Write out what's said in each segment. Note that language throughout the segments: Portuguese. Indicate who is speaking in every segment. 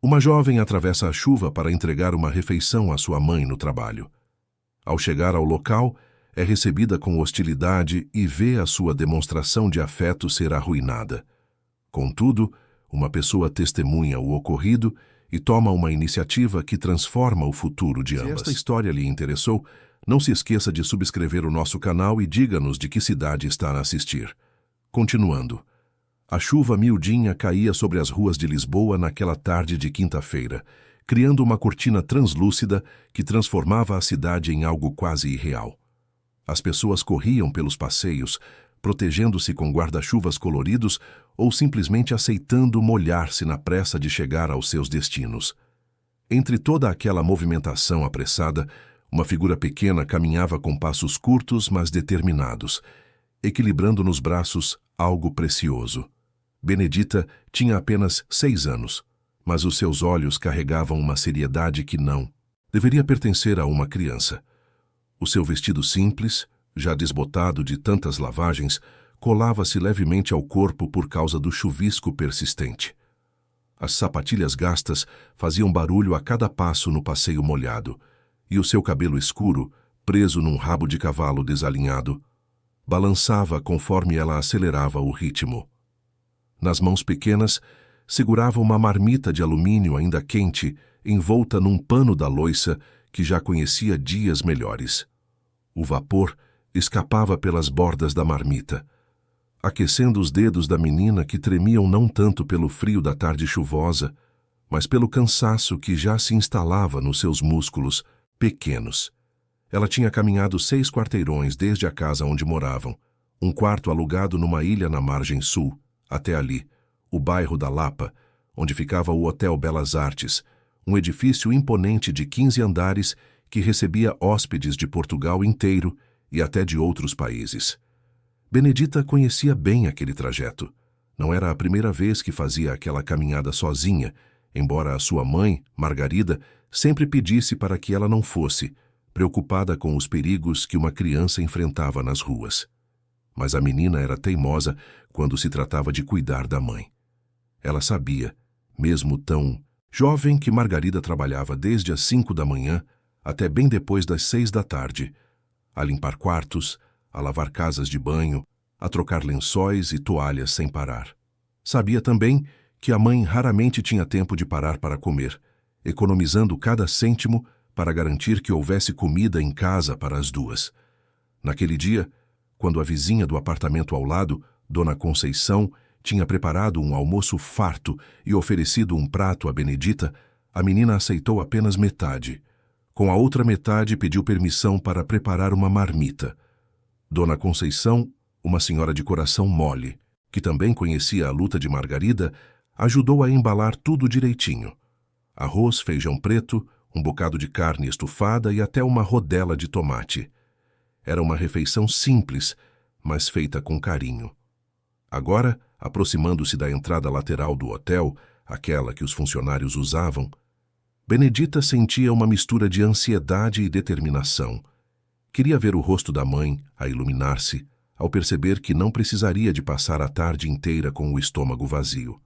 Speaker 1: Uma jovem atravessa a chuva para entregar uma refeição à sua mãe no trabalho. Ao chegar ao local, é recebida com hostilidade e vê a sua demonstração de afeto ser arruinada. Contudo, uma pessoa testemunha o ocorrido e toma uma iniciativa que transforma o futuro de ambas. Se esta história lhe interessou, não se esqueça de subscrever o nosso canal e diga-nos de que cidade está a assistir. Continuando. A chuva miudinha caía sobre as ruas de Lisboa naquela tarde de quinta-feira, criando uma cortina translúcida que transformava a cidade em algo quase irreal. As pessoas corriam pelos passeios, protegendo-se com guarda-chuvas coloridos ou simplesmente aceitando molhar-se na pressa de chegar aos seus destinos. Entre toda aquela movimentação apressada, uma figura pequena caminhava com passos curtos, mas determinados, equilibrando nos braços algo precioso. Benedita tinha apenas 6 anos, mas os seus olhos carregavam uma seriedade que não deveria pertencer a uma criança. O seu vestido simples, já desbotado de tantas lavagens, colava-se levemente ao corpo por causa do chuvisco persistente. As sapatilhas gastas faziam barulho a cada passo no passeio molhado, e o seu cabelo escuro, preso num rabo de cavalo desalinhado, balançava conforme ela acelerava o ritmo. Nas mãos pequenas, segurava uma marmita de alumínio ainda quente, envolta num pano da louça que já conhecia dias melhores. O vapor escapava pelas bordas da marmita, aquecendo os dedos da menina que tremiam não tanto pelo frio da tarde chuvosa, mas pelo cansaço que já se instalava nos seus músculos pequenos. Ela tinha caminhado 6 quarteirões desde a casa onde moravam, um quarto alugado numa ilha na margem sul, até ali, o bairro da Lapa, onde ficava o Hotel Belas Artes, um edifício imponente de 15 andares que recebia hóspedes de Portugal inteiro e até de outros países. Benedita conhecia bem aquele trajeto. Não era a primeira vez que fazia aquela caminhada sozinha, embora a sua mãe, Margarida, sempre pedisse para que ela não fosse, preocupada com os perigos que uma criança enfrentava nas ruas. Mas a menina era teimosa quando se tratava de cuidar da mãe. Ela sabia, mesmo tão jovem, que Margarida trabalhava desde as 5 da manhã até bem depois das 6 da tarde, a limpar quartos, a lavar casas de banho, a trocar lençóis e toalhas sem parar. Sabia também que a mãe raramente tinha tempo de parar para comer, economizando cada cêntimo para garantir que houvesse comida em casa para as duas. Naquele dia, quando a vizinha do apartamento ao lado, Dona Conceição, tinha preparado um almoço farto e oferecido um prato a Benedita, a menina aceitou apenas metade. Com a outra metade, pediu permissão para preparar uma marmita. Dona Conceição, uma senhora de coração mole, que também conhecia a luta de Margarida, ajudou a embalar tudo direitinho. Arroz, feijão preto, um bocado de carne estufada e até uma rodela de tomate. Era uma refeição simples, mas feita com carinho. Agora, aproximando-se da entrada lateral do hotel, aquela que os funcionários usavam, Benedita sentia uma mistura de ansiedade e determinação. Queria ver o rosto da mãe a iluminar-se ao perceber que não precisaria de passar a tarde inteira com o estômago vazio.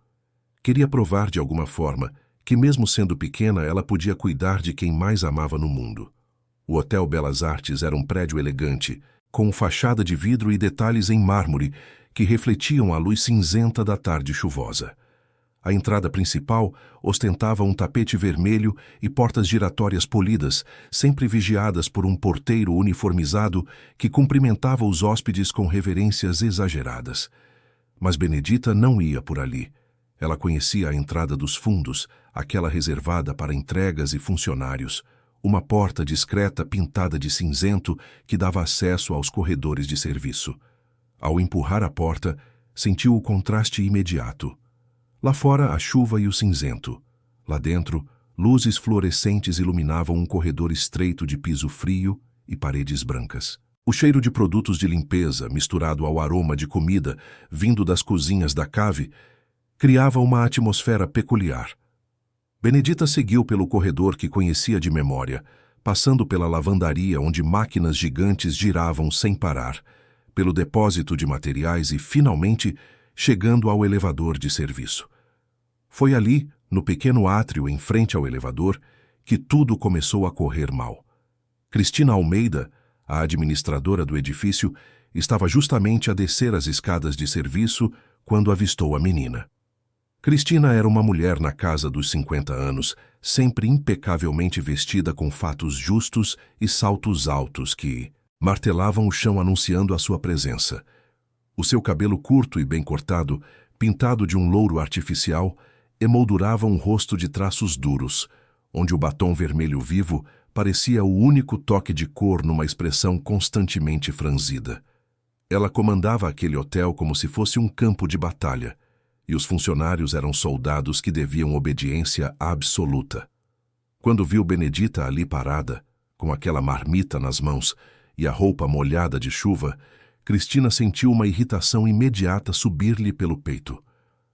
Speaker 1: Queria provar de alguma forma que, mesmo sendo pequena, ela podia cuidar de quem mais amava no mundo. O Hotel Belas Artes era um prédio elegante, com fachada de vidro e detalhes em mármore que refletiam a luz cinzenta da tarde chuvosa. A entrada principal ostentava um tapete vermelho e portas giratórias polidas, sempre vigiadas por um porteiro uniformizado que cumprimentava os hóspedes com reverências exageradas. Mas Benedita não ia por ali. Ela conhecia a entrada dos fundos, aquela reservada para entregas e funcionários, uma porta discreta pintada de cinzento que dava acesso aos corredores de serviço. Ao empurrar a porta, sentiu o contraste imediato. Lá fora, a chuva e o cinzento. Lá dentro, luzes fluorescentes iluminavam um corredor estreito de piso frio e paredes brancas. O cheiro de produtos de limpeza, misturado ao aroma de comida vindo das cozinhas da cave, criava uma atmosfera peculiar. Benedita seguiu pelo corredor que conhecia de memória, passando pela lavandaria onde máquinas gigantes giravam sem parar, pelo depósito de materiais e, finalmente, chegando ao elevador de serviço. Foi ali, no pequeno átrio em frente ao elevador, que tudo começou a correr mal. Cristina Almeida, a administradora do edifício, estava justamente a descer as escadas de serviço quando avistou a menina. Cristina era uma mulher na casa dos 50 anos, sempre impecavelmente vestida com fatos justos e saltos altos que martelavam o chão anunciando a sua presença. O seu cabelo curto e bem cortado, pintado de um louro artificial, emoldurava um rosto de traços duros, onde o batom vermelho vivo parecia o único toque de cor numa expressão constantemente franzida. Ela comandava aquele hotel como se fosse um campo de batalha, e os funcionários eram soldados que deviam obediência absoluta. Quando viu Benedita ali parada, com aquela marmita nas mãos e a roupa molhada de chuva, Cristina sentiu uma irritação imediata subir-lhe pelo peito.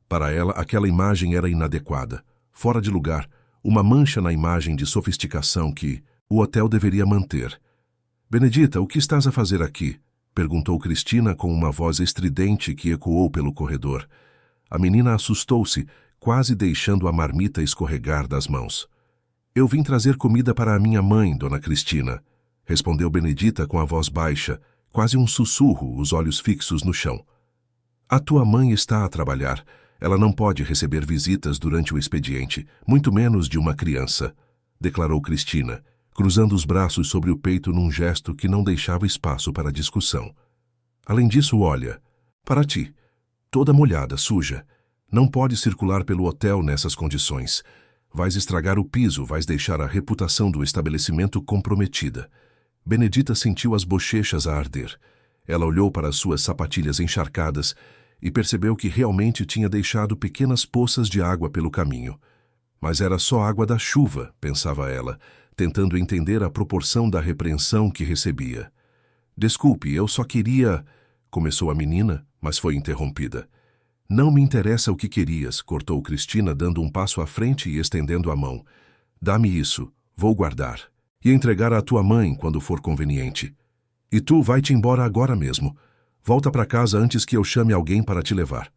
Speaker 1: Para ela, aquela imagem era inadequada, fora de lugar, uma mancha na imagem de sofisticação que o hotel deveria manter. «Benedita, o que estás a fazer aqui?» perguntou Cristina com uma voz estridente que ecoou pelo corredor. A menina assustou-se, quase deixando a marmita escorregar das mãos. «Eu vim trazer comida para a minha mãe, dona Cristina», respondeu Benedita com a voz baixa, quase um sussurro, os olhos fixos no chão. «A tua mãe está a trabalhar. Ela não pode receber visitas durante o expediente, muito menos de uma criança», declarou Cristina, cruzando os braços sobre o peito num gesto que não deixava espaço para discussão. «Além disso, olha, para ti, toda molhada, suja. Não pode circular pelo hotel nessas condições. Vais estragar o piso, vais deixar a reputação do estabelecimento comprometida». Benedita sentiu as bochechas a arder. Ela olhou para as suas sapatilhas encharcadas e percebeu que realmente tinha deixado pequenas poças de água pelo caminho. Mas era só água da chuva, pensava ela, tentando entender a proporção da repreensão que recebia. «Desculpe, eu só queria...» começou a menina, mas foi interrompida. «Não me interessa o que querias», cortou Cristina, dando um passo à frente e estendendo a mão. «Dá-me isso, vou guardar. E entregar à tua mãe quando for conveniente. E tu vai-te embora agora mesmo. Volta para casa antes que eu chame alguém para te levar».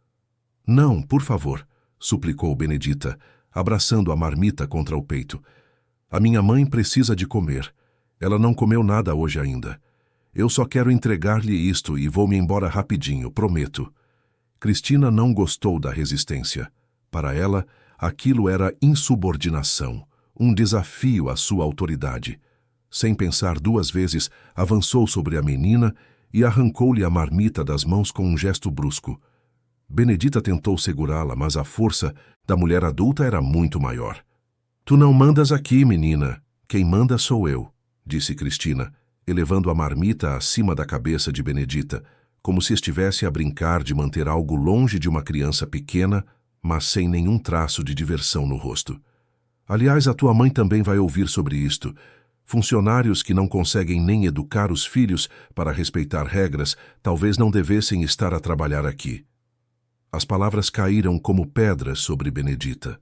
Speaker 1: «Não, por favor», suplicou Benedita, abraçando a marmita contra o peito. «A minha mãe precisa de comer. Ela não comeu nada hoje ainda. Eu só quero entregar-lhe isto e vou-me embora rapidinho, prometo». Cristina não gostou da resistência. Para ela, aquilo era insubordinação, um desafio à sua autoridade. Sem pensar duas vezes, avançou sobre a menina e arrancou-lhe a marmita das mãos com um gesto brusco. Benedita tentou segurá-la, mas a força da mulher adulta era muito maior. «Tu não mandas aqui, menina. Quem manda sou eu», disse Cristina, elevando a marmita acima da cabeça de Benedita, como se estivesse a brincar de manter algo longe de uma criança pequena, mas sem nenhum traço de diversão no rosto. «Aliás, a tua mãe também vai ouvir sobre isto. Funcionários que não conseguem nem educar os filhos para respeitar regras talvez não devessem estar a trabalhar aqui». As palavras caíram como pedras sobre Benedita.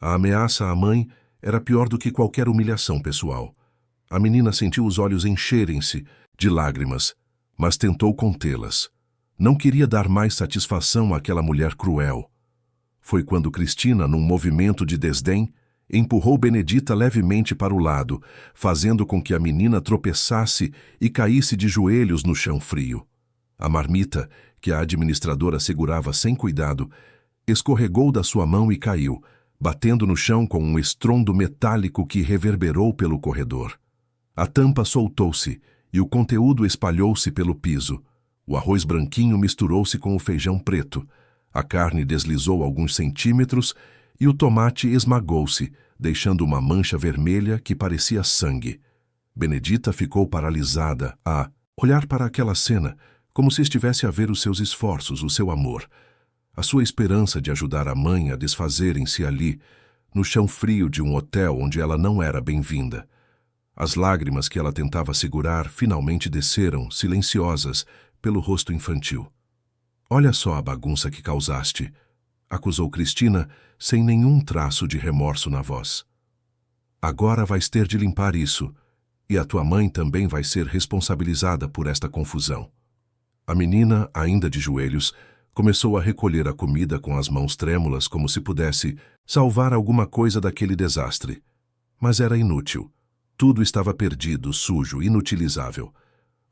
Speaker 1: A ameaça à mãe era pior do que qualquer humilhação pessoal. A menina sentiu os olhos encherem-se de lágrimas, mas tentou contê-las. Não queria dar mais satisfação àquela mulher cruel. Foi quando Cristina, num movimento de desdém, empurrou Benedita levemente para o lado, fazendo com que a menina tropeçasse e caísse de joelhos no chão frio. A marmita, que a administradora segurava sem cuidado, escorregou da sua mão e caiu, batendo no chão com um estrondo metálico que reverberou pelo corredor. A tampa soltou-se e o conteúdo espalhou-se pelo piso. O arroz branquinho misturou-se com o feijão preto. A carne deslizou alguns centímetros e o tomate esmagou-se, deixando uma mancha vermelha que parecia sangue. Benedita ficou paralisada a olhar para aquela cena, como se estivesse a ver os seus esforços, o seu amor, a sua esperança de ajudar a mãe a desfazerem-se ali, no chão frio de um hotel onde ela não era bem-vinda. As lágrimas que ela tentava segurar finalmente desceram, silenciosas, pelo rosto infantil. «Olha só a bagunça que causaste», acusou Cristina, sem nenhum traço de remorso na voz. «Agora vais ter de limpar isso, e a tua mãe também vai ser responsabilizada por esta confusão». A menina, ainda de joelhos, Começou a recolher a comida com as mãos trêmulas como se pudesse salvar alguma coisa daquele desastre. Mas era inútil. Tudo estava perdido, sujo, inutilizável.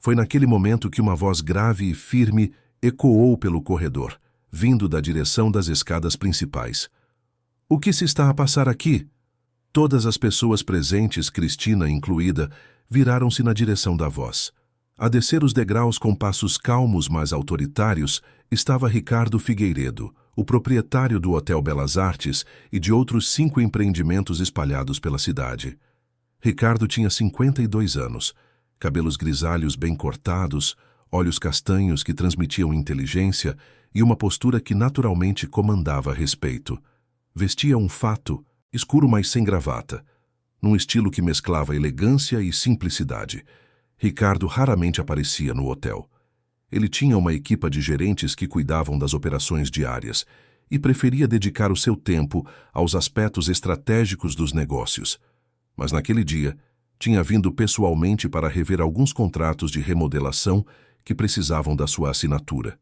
Speaker 1: Foi naquele momento que uma voz grave e firme ecoou pelo corredor, vindo da direção das escadas principais. "O que se está a passar aqui?" Todas as pessoas presentes, Cristina incluída, viraram-se na direção da voz. A descer os degraus com passos calmos, mas autoritários, estava Ricardo Figueiredo, o proprietário do Hotel Belas Artes e de outros 5 empreendimentos espalhados pela cidade. Ricardo tinha 52 anos, cabelos grisalhos bem cortados, olhos castanhos que transmitiam inteligência e uma postura que naturalmente comandava respeito. Vestia um fato, escuro mas sem gravata, num estilo que mesclava elegância e simplicidade. Ricardo raramente aparecia no hotel. Ele tinha uma equipa de gerentes que cuidavam das operações diárias e preferia dedicar o seu tempo aos aspectos estratégicos dos negócios. Mas naquele dia, tinha vindo pessoalmente para rever alguns contratos de remodelação que precisavam da sua assinatura.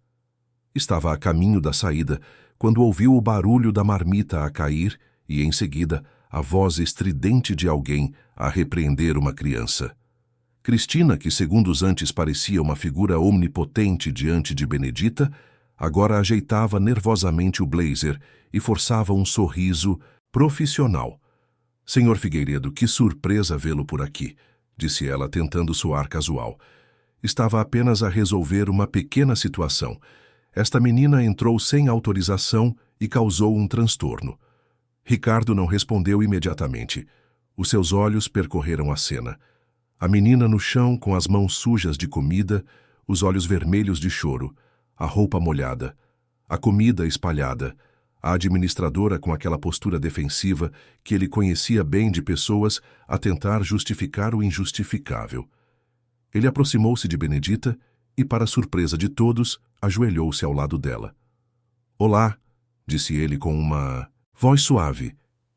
Speaker 1: Estava a caminho da saída quando ouviu o barulho da marmita a cair e, em seguida, a voz estridente de alguém a repreender uma criança. Cristina, que segundos antes parecia uma figura omnipotente diante de Benedita, agora ajeitava nervosamente o blazer e forçava um sorriso profissional. "Senhor Figueiredo, que surpresa vê-lo por aqui", disse ela, tentando soar casual. "Estava apenas a resolver uma pequena situação. Esta menina entrou sem autorização e causou um transtorno." Ricardo não respondeu imediatamente. Os seus olhos percorreram a cena. A menina no chão com as mãos sujas de comida, os olhos vermelhos de choro, a roupa molhada, a comida espalhada, a administradora com aquela postura defensiva que ele conhecia bem de pessoas a tentar justificar o injustificável. Ele aproximou-se de Benedita e, para surpresa de todos, ajoelhou-se ao lado dela. "Olá", disse ele com uma voz suave,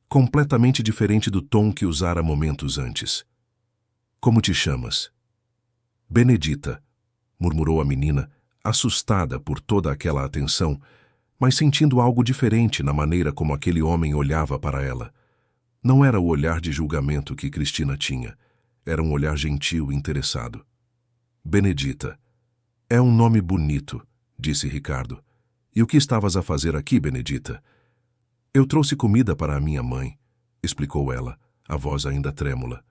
Speaker 1: completamente diferente do tom que usara momentos antes. "Como te chamas?" "Benedita", murmurou a menina, assustada por toda aquela atenção, mas sentindo algo diferente na maneira como aquele homem olhava para ela. Não era o olhar de julgamento que Cristina tinha, era um olhar gentil e interessado. "Benedita. É um nome bonito", disse Ricardo. "E o que estavas a fazer aqui, Benedita?" "Eu trouxe comida para a minha mãe", explicou ela, a voz ainda trêmula.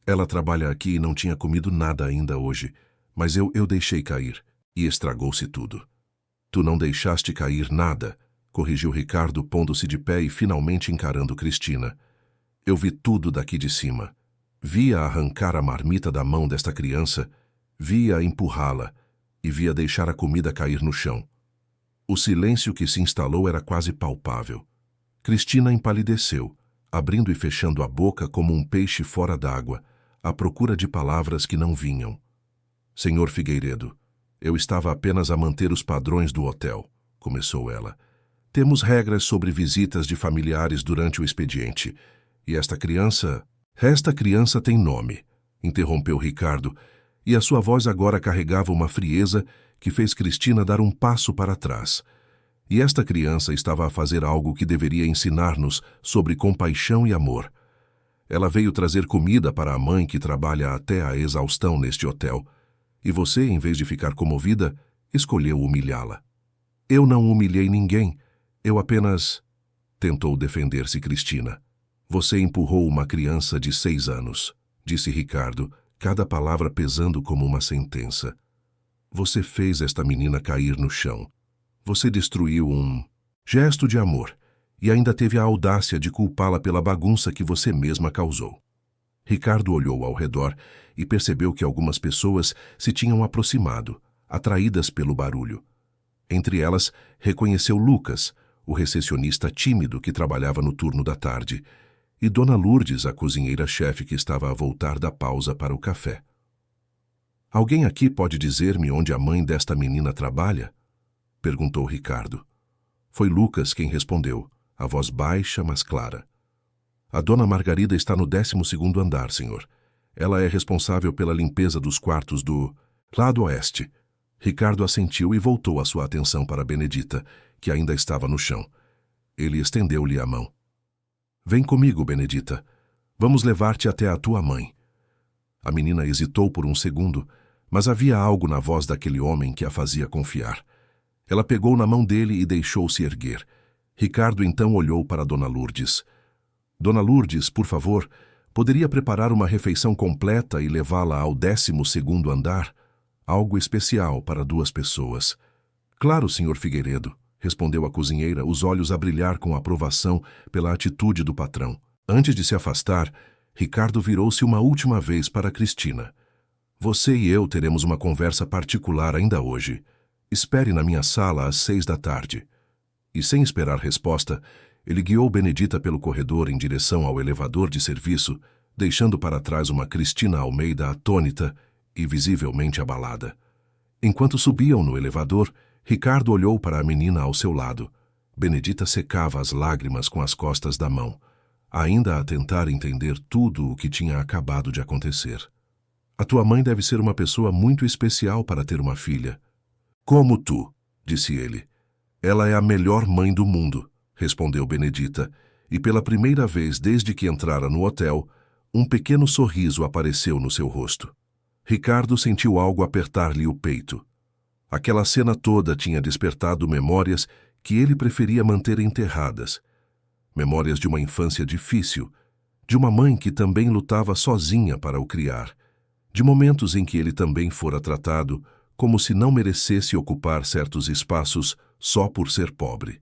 Speaker 1: "Ela trabalha aqui e não tinha comido nada ainda hoje, mas eu deixei cair, e estragou-se tudo." "Tu não deixaste cair nada", corrigiu Ricardo, pondo-se de pé e finalmente encarando Cristina. "Eu vi tudo daqui de cima. Vi-a arrancar a marmita da mão desta criança, vi-a empurrá-la e vi-a deixar a comida cair no chão." O silêncio que se instalou era quase palpável. Cristina empalideceu, abrindo e fechando a boca como um peixe fora d'água, à procura de palavras que não vinham. "Senhor Figueiredo, eu estava apenas a manter os padrões do hotel", começou ela. "Temos regras sobre visitas de familiares durante o expediente. E esta criança tem nome", interrompeu Ricardo, e a sua voz agora carregava uma frieza que fez Cristina dar um passo para trás. E esta criança estava a fazer algo que deveria ensinar-nos sobre compaixão e amor. Ela veio trazer comida para a mãe que trabalha até a exaustão neste hotel. E você, em vez de ficar comovida, escolheu humilhá-la. "Eu não humilhei ninguém. Eu apenas..." tentou defender-se Cristina. "Você empurrou uma criança de 6 anos, disse Ricardo, cada palavra pesando como uma sentença. "Você fez esta menina cair no chão. Você destruiu um gesto de amor e ainda teve a audácia de culpá-la pela bagunça que você mesma causou." Ricardo olhou ao redor e percebeu que algumas pessoas se tinham aproximado, atraídas pelo barulho. Entre elas, reconheceu Lucas, o recepcionista tímido que trabalhava no turno da tarde, e Dona Lourdes, a cozinheira-chefe que estava a voltar da pausa para o café. "Alguém aqui pode dizer-me onde a mãe desta menina trabalha?" perguntou Ricardo. Foi Lucas quem respondeu, a voz baixa, mas clara. "A dona Margarida está no 12º andar, senhor. Ela é responsável pela limpeza dos quartos do lado oeste." Ricardo assentiu e voltou a sua atenção para Benedita, que ainda estava no chão. Ele estendeu-lhe a mão. Vem comigo, Benedita. Vamos levar-te até a tua mãe. A menina hesitou por um segundo, mas havia algo na voz daquele homem que a fazia confiar. Ela pegou na mão dele e deixou-se erguer. Ricardo então olhou para Dona Lourdes. Dona Lourdes, por favor, poderia preparar uma refeição completa e levá-la ao 12º andar? Algo especial para 2 pessoas. Claro, Sr. Figueiredo, respondeu a cozinheira, os olhos a brilhar com aprovação pela atitude do patrão. Antes de se afastar, Ricardo virou-se uma última vez para Cristina. Você e eu teremos uma conversa particular ainda hoje. Espere na minha sala às 6 da tarde. E sem esperar resposta, ele guiou Benedita pelo corredor em direção ao elevador de serviço, deixando para trás uma Cristina Almeida atônita e visivelmente abalada. Enquanto subiam no elevador, Ricardo olhou para a menina ao seu lado. Benedita secava as lágrimas com as costas da mão, ainda a tentar entender tudo o que tinha acabado de acontecer. A tua mãe deve ser uma pessoa muito especial para ter uma filha. Como tu, disse ele. Ela é a melhor mãe do mundo, respondeu Benedita, e pela primeira vez desde que entrara no hotel, um pequeno sorriso apareceu no seu rosto. Ricardo sentiu algo apertar-lhe o peito. Aquela cena toda tinha despertado memórias que ele preferia manter enterradas. Memórias de uma infância difícil, de uma mãe que também lutava sozinha para o criar, de momentos em que ele também fora tratado como se não merecesse ocupar certos espaços só por ser pobre.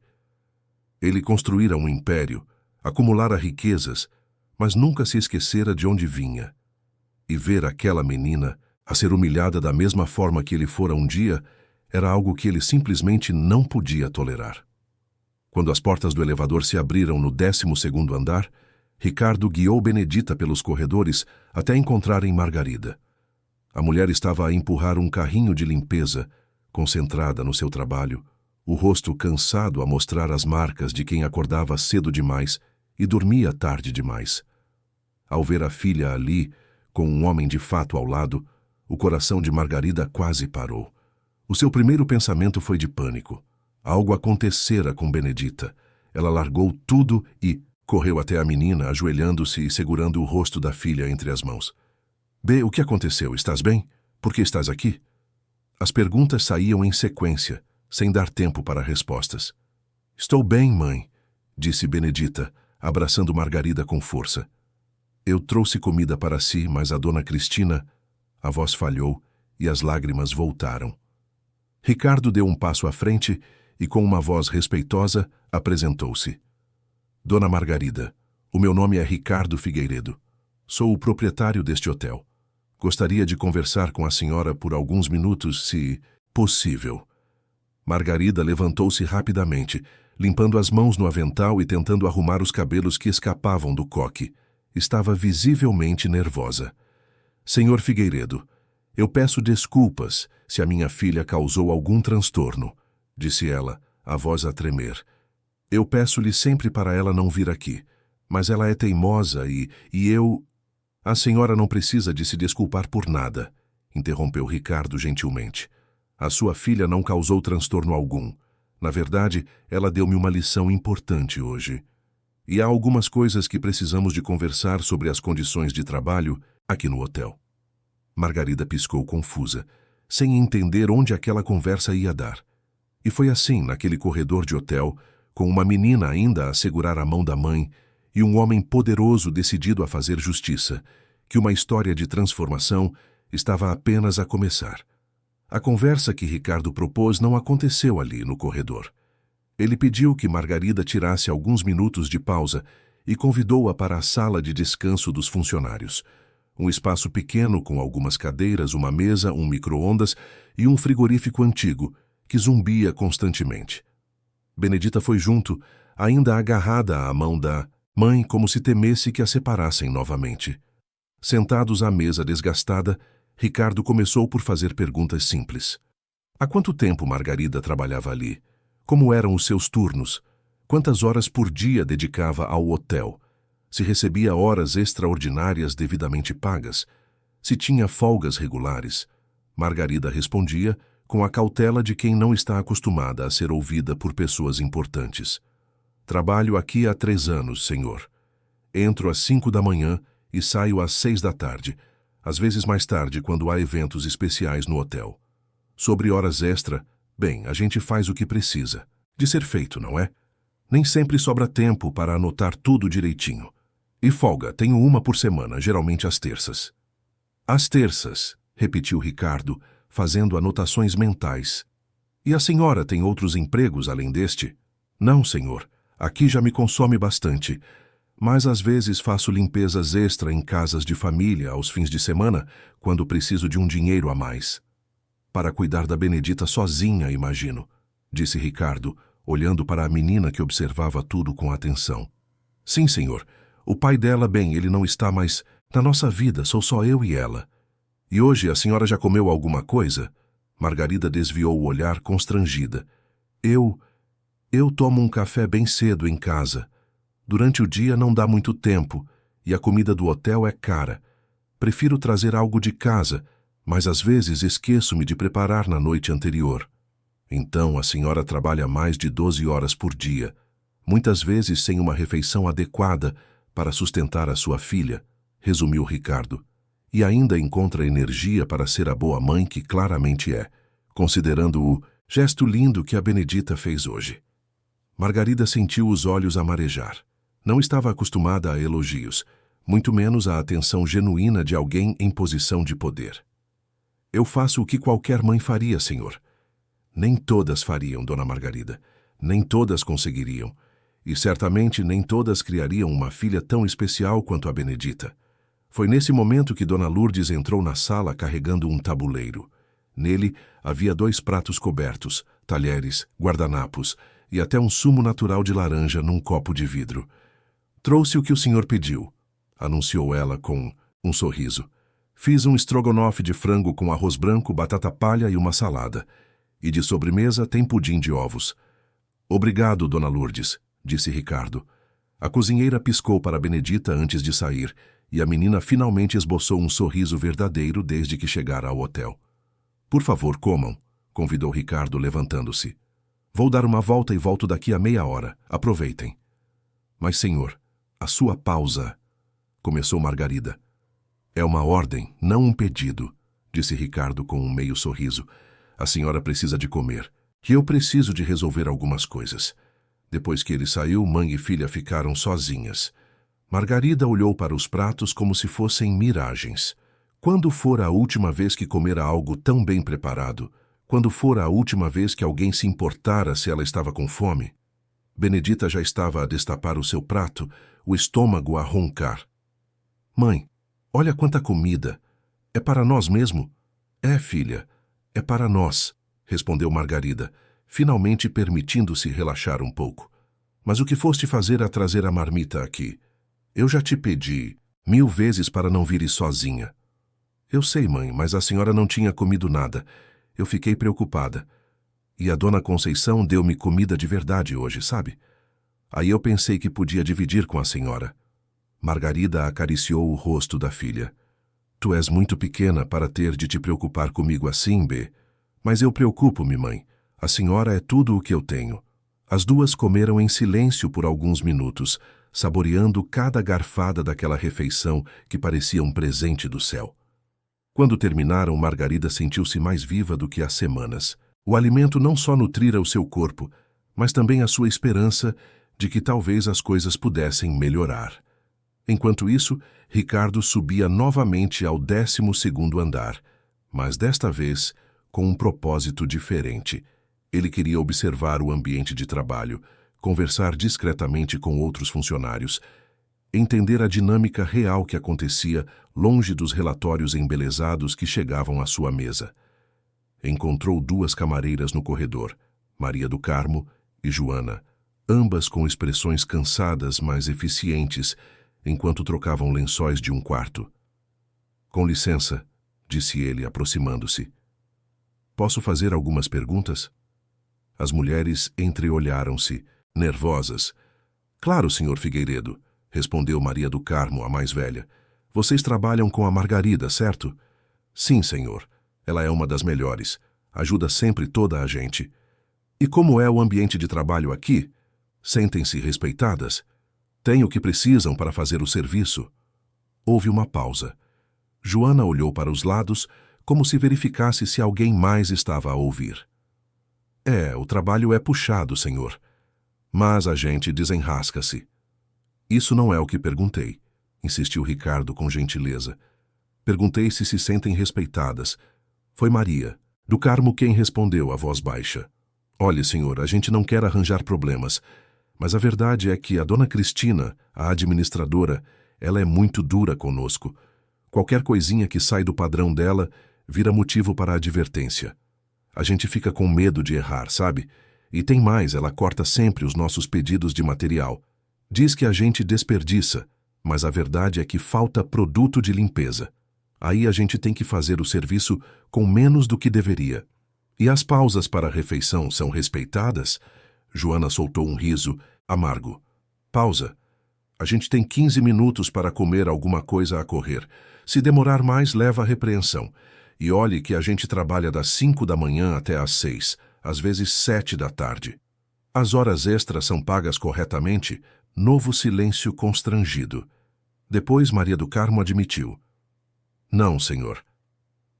Speaker 1: Ele construíra um império, acumulara riquezas, mas nunca se esquecera de onde vinha. E ver aquela menina a ser humilhada da mesma forma que ele fora um dia era algo que ele simplesmente não podia tolerar. Quando as portas do elevador se abriram no 12º andar, Ricardo guiou Benedita pelos corredores até encontrarem Margarida. A mulher estava a empurrar um carrinho de limpeza, concentrada no seu trabalho, o rosto cansado a mostrar as marcas de quem acordava cedo demais e dormia tarde demais. Ao ver a filha ali, com um homem de fato ao lado, o coração de Margarida quase parou. O seu primeiro pensamento foi de pânico. Algo acontecera com Benedita. Ela largou tudo e correu até a menina, ajoelhando-se e segurando o rosto da filha entre as mãos. O que aconteceu? Estás bem? Por que estás aqui? As perguntas saíam em sequência, sem dar tempo para respostas. Estou bem, mãe, disse Benedita, abraçando Margarida com força. Eu trouxe comida para si, mas a dona Cristina... A voz falhou e as lágrimas voltaram. Ricardo deu um passo à frente e, com uma voz respeitosa, apresentou-se. Dona Margarida, o meu nome é Ricardo Figueiredo. Sou o proprietário deste hotel. Gostaria de conversar com a senhora por alguns minutos, se possível. Margarida levantou-se rapidamente, limpando as mãos no avental e tentando arrumar os cabelos que escapavam do coque. Estava visivelmente nervosa. Senhor Figueiredo, eu peço desculpas se a minha filha causou algum transtorno, disse ela, a voz a tremer. Eu peço-lhe sempre para ela não vir aqui, mas ela é teimosa e eu... A senhora não precisa de se desculpar por nada, interrompeu Ricardo gentilmente. A sua filha não causou transtorno algum. Na verdade, ela deu-me uma lição importante hoje. E há algumas coisas que precisamos de conversar sobre as condições de trabalho aqui no hotel. Margarida piscou confusa, sem entender onde aquela conversa ia dar. E foi assim, naquele corredor de hotel, com uma menina ainda a segurar a mão da mãe e um homem poderoso decidido a fazer justiça, que uma história de transformação estava apenas a começar. A conversa que Ricardo propôs não aconteceu ali no corredor. Ele pediu que Margarida tirasse alguns minutos de pausa e convidou-a para a sala de descanso dos funcionários, um espaço pequeno com algumas cadeiras, uma mesa, um micro-ondas e um frigorífico antigo, que zumbia constantemente. Benedita foi junto, ainda agarrada à mão da mãe como se temesse que a separassem novamente. Sentados à mesa desgastada, Ricardo começou por fazer perguntas simples. Há quanto tempo Margarida trabalhava ali? Como eram os seus turnos? Quantas horas por dia dedicava ao hotel? Se recebia horas extraordinárias devidamente pagas? Se tinha folgas regulares? Margarida respondia, com a cautela de quem não está acostumada a ser ouvida por pessoas importantes. Trabalho aqui há 3 anos, senhor. Entro às 5 da manhã e saio às 6 da tarde, às vezes mais tarde quando há eventos especiais no hotel. Sobre horas extra, bem, a gente faz o que precisa. De ser feito, não é? Nem sempre sobra tempo para anotar tudo direitinho. E folga, tenho uma por semana, geralmente às terças. Às terças, repetiu Ricardo, fazendo anotações mentais. E a senhora tem outros empregos além deste? Não, senhor. Aqui já me consome bastante. Mas às vezes faço limpezas extra em casas de família aos fins de semana, quando preciso de um dinheiro a mais. Para cuidar da Benedita sozinha, imagino, disse Ricardo, olhando para a menina que observava tudo com atenção. Sim, senhor. O pai dela, bem, ele não está mais na nossa vida, sou só eu e ela. E hoje a senhora já comeu alguma coisa? Margarida desviou o olhar constrangida. Eu tomo um café bem cedo em casa. Durante o dia não dá muito tempo, e a comida do hotel é cara. Prefiro trazer algo de casa, mas às vezes esqueço-me de preparar na noite anterior. Então a senhora trabalha mais de 12 horas por dia, muitas vezes sem uma refeição adequada para sustentar a sua filha, resumiu Ricardo, e ainda encontra energia para ser a boa mãe que claramente é, considerando o gesto lindo que a Benedita fez hoje. Margarida sentiu os olhos a marejar. Não estava acostumada a elogios, muito menos a atenção genuína de alguém em posição de poder. Eu faço o que qualquer mãe faria, senhor. Nem todas fariam, dona Margarida. Nem todas conseguiriam. E certamente nem todas criariam uma filha tão especial quanto a Benedita. Foi nesse momento que dona Lourdes entrou na sala carregando um tabuleiro. Nele havia 2 pratos cobertos, talheres, guardanapos e até um sumo natural de laranja num copo de vidro. Trouxe o que o senhor pediu, anunciou ela com um sorriso. Fiz um estrogonofe de frango com arroz branco, batata palha e uma salada. E de sobremesa tem pudim de ovos. Obrigado, dona Lourdes, disse Ricardo. A cozinheira piscou para a Benedita antes de sair, e a menina finalmente esboçou um sorriso verdadeiro desde que chegara ao hotel. Por favor, comam, convidou Ricardo, levantando-se. Vou dar uma volta e volto daqui a meia hora. Aproveitem. Mas, senhor, a sua pausa, começou Margarida. É uma ordem, não um pedido, disse Ricardo com um meio sorriso. A senhora precisa de comer, e eu preciso de resolver algumas coisas. Depois que ele saiu, mãe e filha ficaram sozinhas. Margarida olhou para os pratos como se fossem miragens. Quando fora a última vez que comera algo tão bem preparado? Quando fora a última vez que alguém se importara se ela estava com fome? Benedita já estava a destapar o seu prato, o estômago a roncar. Mãe, olha quanta comida. É para nós mesmo? É, filha, é para nós, respondeu Margarida, finalmente permitindo-se relaxar um pouco. Mas o que foste fazer a trazer a marmita aqui? Eu já te pedi 1000 vezes para não vires sozinha. Eu sei, mãe, mas a senhora não tinha comido nada. Eu fiquei preocupada. E a dona Conceição deu-me comida de verdade hoje, sabe? Aí eu pensei que podia dividir com a senhora. Margarida acariciou o rosto da filha. Tu és muito pequena para ter de te preocupar comigo assim, B. Mas eu preocupo-me, mãe. A senhora é tudo o que eu tenho. As duas comeram em silêncio por alguns minutos, saboreando cada garfada daquela refeição que parecia um presente do céu. Quando terminaram, Margarida sentiu-se mais viva do que há semanas. O alimento não só nutrira o seu corpo, mas também a sua esperança de que talvez as coisas pudessem melhorar. Enquanto isso, Ricardo subia novamente ao 12º andar, mas desta vez com um propósito diferente. Ele queria observar o ambiente de trabalho, conversar discretamente com outros funcionários, entender a dinâmica real que acontecia longe dos relatórios embelezados que chegavam à sua mesa. Encontrou 2 camareiras no corredor, Maria do Carmo e Joana, ambas com expressões cansadas, mas eficientes, enquanto trocavam lençóis de um quarto. Com licença, disse ele, aproximando-se. Posso fazer algumas perguntas? As mulheres entreolharam-se, nervosas. Claro, senhor Figueiredo, respondeu Maria do Carmo, a mais velha. Vocês trabalham com a Margarida, certo? Sim, senhor. Ela é uma das melhores. Ajuda sempre toda a gente. E como é o ambiente de trabalho aqui? Sentem-se respeitadas? Têm o que precisam para fazer o serviço? Houve uma pausa. Joana olhou para os lados, como se verificasse se alguém mais estava a ouvir. O trabalho é puxado, senhor. Mas a gente desenrasca-se. Isso não é o que perguntei, insistiu Ricardo com gentileza. Perguntei se sentem respeitadas. Foi Maria, do Carmo, quem respondeu a voz baixa. Olhe, senhor, a gente não quer arranjar problemas, mas a verdade é que a dona Cristina, a administradora, ela é muito dura conosco. Qualquer coisinha que sai do padrão dela vira motivo para advertência. A gente fica com medo de errar, sabe? E tem mais, ela corta sempre os nossos pedidos de material. Diz que a gente desperdiça, mas a verdade é que falta produto de limpeza. Aí a gente tem que fazer o serviço com menos do que deveria. E as pausas para a refeição são respeitadas? Joana soltou um riso amargo. Pausa. A gente tem 15 minutos para comer alguma coisa a correr. Se demorar mais, leva a repreensão. E olhe que a gente trabalha das 5 da manhã até às 6, às vezes 7 da tarde. As horas extras são pagas corretamente? Novo silêncio constrangido. Depois Maria do Carmo admitiu. Não, senhor.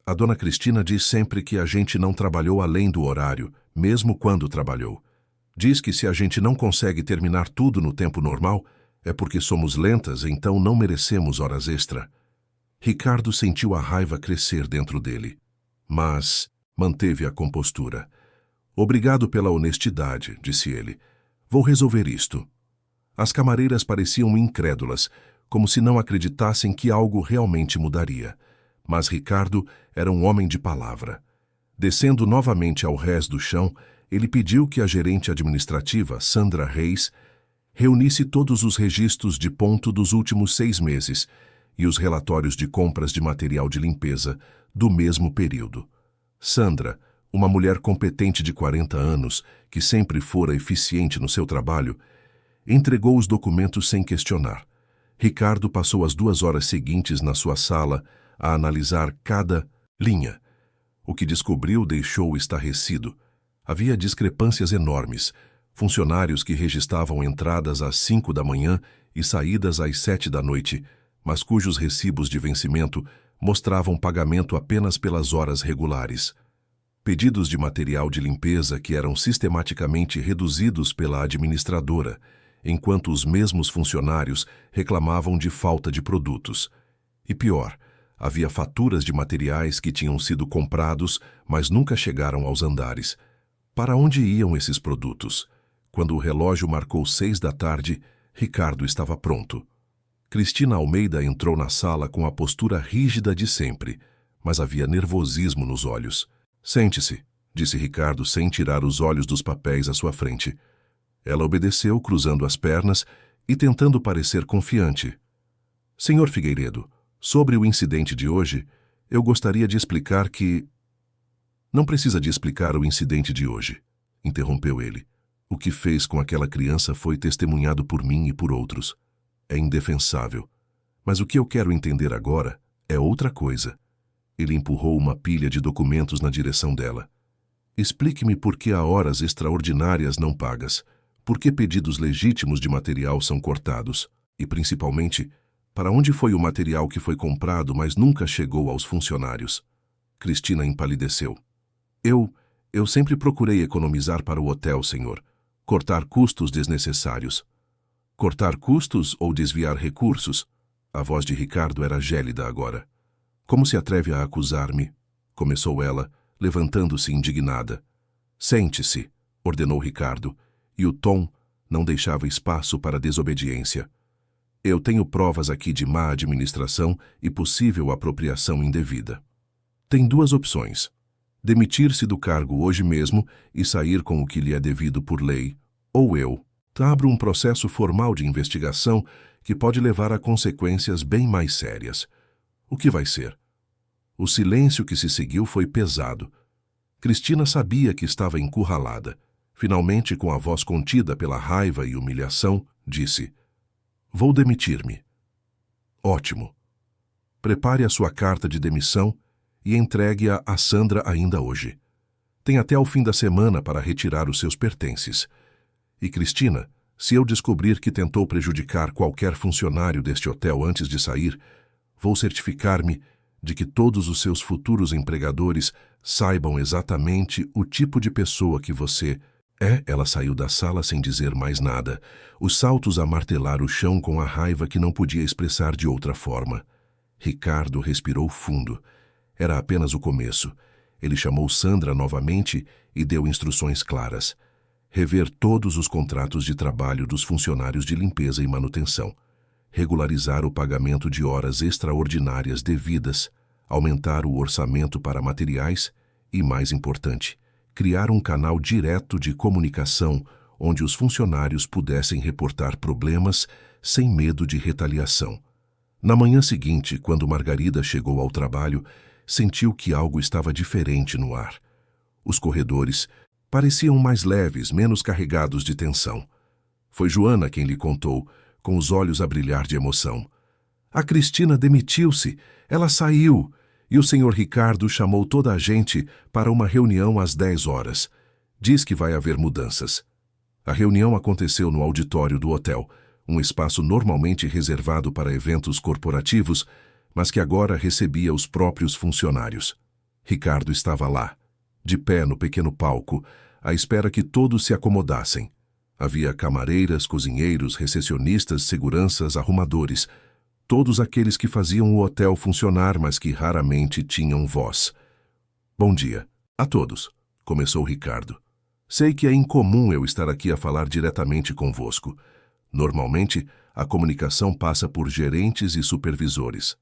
Speaker 1: A dona Cristina diz sempre que a gente não trabalhou além do horário, mesmo quando trabalhou. Diz que se a gente não consegue terminar tudo no tempo normal, é porque somos lentas, então não merecemos horas extra. Ricardo sentiu a raiva crescer dentro dele, mas manteve a compostura. Obrigado pela honestidade, disse ele. Vou resolver isto. As camareiras pareciam incrédulas, como se não acreditassem que algo realmente mudaria. Mas Ricardo era um homem de palavra. Descendo novamente ao rés do chão, ele pediu que a gerente administrativa, Sandra Reis, reunisse todos os registros de ponto dos últimos 6 meses e os relatórios de compras de material de limpeza do mesmo período. Sandra, uma mulher competente de 40 anos, que sempre fora eficiente no seu trabalho, entregou os documentos sem questionar. Ricardo passou as 2 horas seguintes na sua sala a analisar cada linha. O que descobriu deixou-o estarrecido. Havia discrepâncias enormes. Funcionários que registravam entradas às 5 da manhã e saídas às 7 da noite, mas cujos recibos de vencimento mostravam pagamento apenas pelas horas regulares. Pedidos de material de limpeza que eram sistematicamente reduzidos pela administradora, enquanto os mesmos funcionários reclamavam de falta de produtos. E pior, havia faturas de materiais que tinham sido comprados, mas nunca chegaram aos andares. Para onde iam esses produtos? Quando o relógio marcou 6 da tarde, Ricardo estava pronto. Cristina Almeida entrou na sala com a postura rígida de sempre, mas havia nervosismo nos olhos. Sente-se, disse Ricardo sem tirar os olhos dos papéis à sua frente. Ela obedeceu, cruzando as pernas e tentando parecer confiante. Senhor Figueiredo, sobre o incidente de hoje, eu gostaria de explicar que... Não precisa de explicar o incidente de hoje, interrompeu ele. O que fez com aquela criança foi testemunhado por mim e por outros. É indefensável. Mas o que eu quero entender agora é outra coisa. Ele empurrou uma pilha de documentos na direção dela. Explique-me por que há horas extraordinárias não pagas, por que pedidos legítimos de material são cortados e, principalmente, para onde foi o material que foi comprado, mas nunca chegou aos funcionários. Cristina empalideceu. Eu sempre procurei economizar para o hotel, senhor. Cortar custos desnecessários. Cortar custos ou desviar recursos? A voz de Ricardo era gélida agora. Como se atreve a acusar-me? Começou ela, levantando-se indignada. Sente-se, ordenou Ricardo, e o tom não deixava espaço para desobediência. Eu tenho provas aqui de má administração e possível apropriação indevida. Tem 2 opções. Demitir-se do cargo hoje mesmo e sair com o que lhe é devido por lei, ou eu abro um processo formal de investigação que pode levar a consequências bem mais sérias. O que vai ser? O silêncio que se seguiu foi pesado. Cristina sabia que estava encurralada. Finalmente, com a voz contida pela raiva e humilhação, disse: Vou demitir-me. Ótimo. Prepare a sua carta de demissão e entregue-a a Sandra ainda hoje. Tem até o fim da semana para retirar os seus pertences. E Cristina, se eu descobrir que tentou prejudicar qualquer funcionário deste hotel antes de sair, vou certificar-me de que todos os seus futuros empregadores saibam exatamente o tipo de pessoa que você é. Ela saiu da sala sem dizer mais nada, os saltos a martelar o chão com a raiva que não podia expressar de outra forma. Ricardo respirou fundo. Era apenas o começo. Ele chamou Sandra novamente e deu instruções claras. Rever todos os contratos de trabalho dos funcionários de limpeza e manutenção. Regularizar o pagamento de horas extraordinárias devidas, aumentar o orçamento para materiais e, mais importante, criar um canal direto de comunicação onde os funcionários pudessem reportar problemas sem medo de retaliação. Na manhã seguinte, quando Margarida chegou ao trabalho, sentiu que algo estava diferente no ar. Os corredores pareciam mais leves, menos carregados de tensão. Foi Joana quem lhe contou, com os olhos a brilhar de emoção. A Cristina demitiu-se, ela saiu, e o senhor Ricardo chamou toda a gente para uma reunião às 10 horas. Diz que vai haver mudanças. A reunião aconteceu no auditório do hotel, um espaço normalmente reservado para eventos corporativos, mas que agora recebia os próprios funcionários. Ricardo estava lá, de pé no pequeno palco, à espera que todos se acomodassem. Havia camareiras, cozinheiros, recepcionistas, seguranças, arrumadores, todos aqueles que faziam o hotel funcionar, mas que raramente tinham voz. Bom dia a todos, começou Ricardo. Sei que é incomum eu estar aqui a falar diretamente convosco. Normalmente, a comunicação passa por gerentes e supervisores.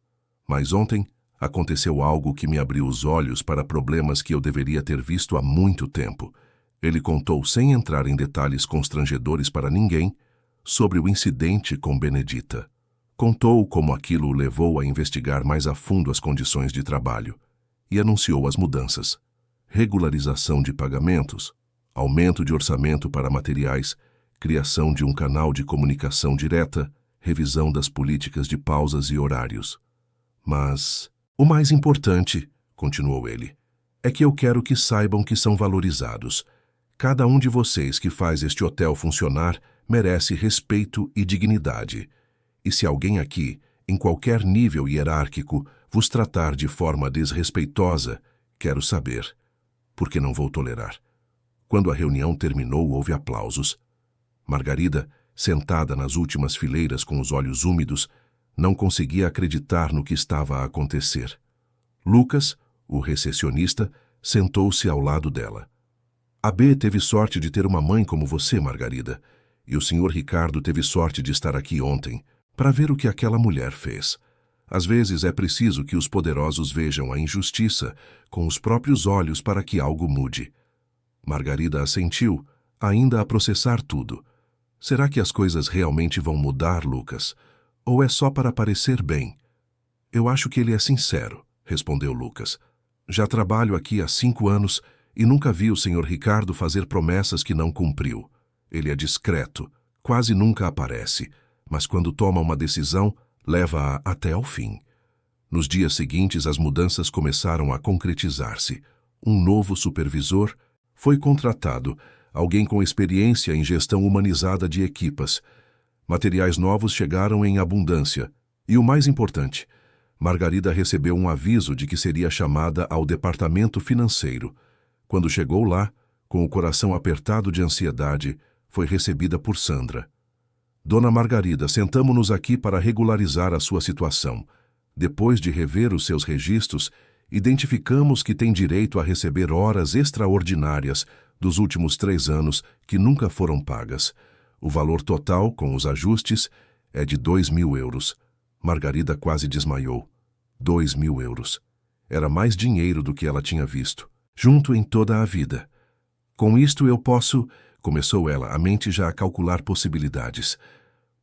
Speaker 1: Mas ontem aconteceu algo que me abriu os olhos para problemas que eu deveria ter visto há muito tempo. Ele contou, sem entrar em detalhes constrangedores para ninguém, sobre o incidente com Benedita. Contou como aquilo o levou a investigar mais a fundo as condições de trabalho e anunciou as mudanças. Regularização de pagamentos, aumento de orçamento para materiais, criação de um canal de comunicação direta, revisão das políticas de pausas e horários. Mas o mais importante, continuou ele, é que eu quero que saibam que são valorizados. Cada um de vocês que faz este hotel funcionar merece respeito e dignidade. E se alguém aqui, em qualquer nível hierárquico, vos tratar de forma desrespeitosa, quero saber, porque não vou tolerar. Quando a reunião terminou, houve aplausos. Margarida, sentada nas últimas fileiras com os olhos úmidos, não conseguia acreditar no que estava a acontecer. Lucas, o recepcionista, sentou-se ao lado dela. A B teve sorte de ter uma mãe como você, Margarida, e o senhor Ricardo teve sorte de estar aqui ontem, para ver o que aquela mulher fez. Às vezes é preciso que os poderosos vejam a injustiça com os próprios olhos para que algo mude. Margarida assentiu, ainda a processar tudo. Será que as coisas realmente vão mudar, Lucas? Ou é só para parecer bem? Eu acho que ele é sincero, respondeu Lucas. Já trabalho aqui há 5 anos e nunca vi o senhor Ricardo fazer promessas que não cumpriu. Ele é discreto, quase nunca aparece, mas quando toma uma decisão, leva-a até ao fim. Nos dias seguintes, as mudanças começaram a concretizar-se. Um novo supervisor foi contratado, alguém com experiência em gestão humanizada de equipas. Materiais novos chegaram em abundância. E o mais importante, Margarida recebeu um aviso de que seria chamada ao departamento financeiro. Quando chegou lá, com o coração apertado de ansiedade, foi recebida por Sandra. Dona Margarida, sentamo-nos aqui para regularizar a sua situação. Depois de rever os seus registros, identificamos que tem direito a receber horas extraordinárias dos últimos 3 anos que nunca foram pagas. O valor total, com os ajustes, é de 2.000 euros. Margarida quase desmaiou. 2.000 euros. Era mais dinheiro do que ela tinha visto, junto em toda a vida. Com isto eu posso, começou ela, a mente já a calcular possibilidades.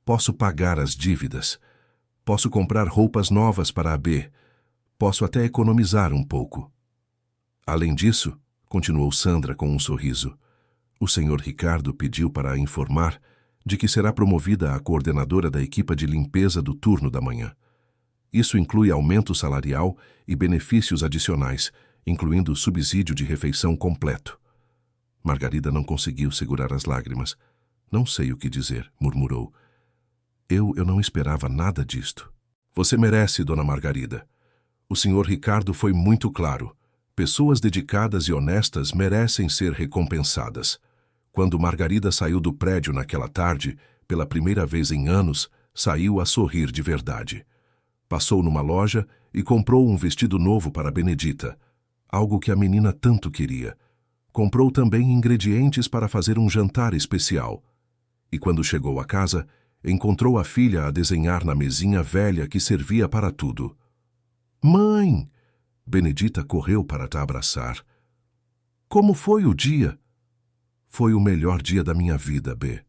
Speaker 1: Posso pagar as dívidas. Posso comprar roupas novas para a B. Posso até economizar um pouco. Além disso, continuou Sandra com um sorriso, o senhor Ricardo pediu para a informar de que será promovida a coordenadora da equipa de limpeza do turno da manhã. Isso inclui aumento salarial e benefícios adicionais, incluindo o subsídio de refeição completo. Margarida não conseguiu segurar as lágrimas. Não sei o que dizer, murmurou. Eu não esperava nada disto. Você merece, dona Margarida. O senhor Ricardo foi muito claro. Pessoas dedicadas e honestas merecem ser recompensadas. Quando Margarida saiu do prédio naquela tarde, pela primeira vez em anos, saiu a sorrir de verdade. Passou numa loja e comprou um vestido novo para Benedita, algo que a menina tanto queria. Comprou também ingredientes para fazer um jantar especial. E quando chegou à casa, encontrou a filha a desenhar na mesinha velha que servia para tudo. Mãe! Benedita correu para te abraçar. Como foi o dia? Foi o melhor dia da minha vida, B,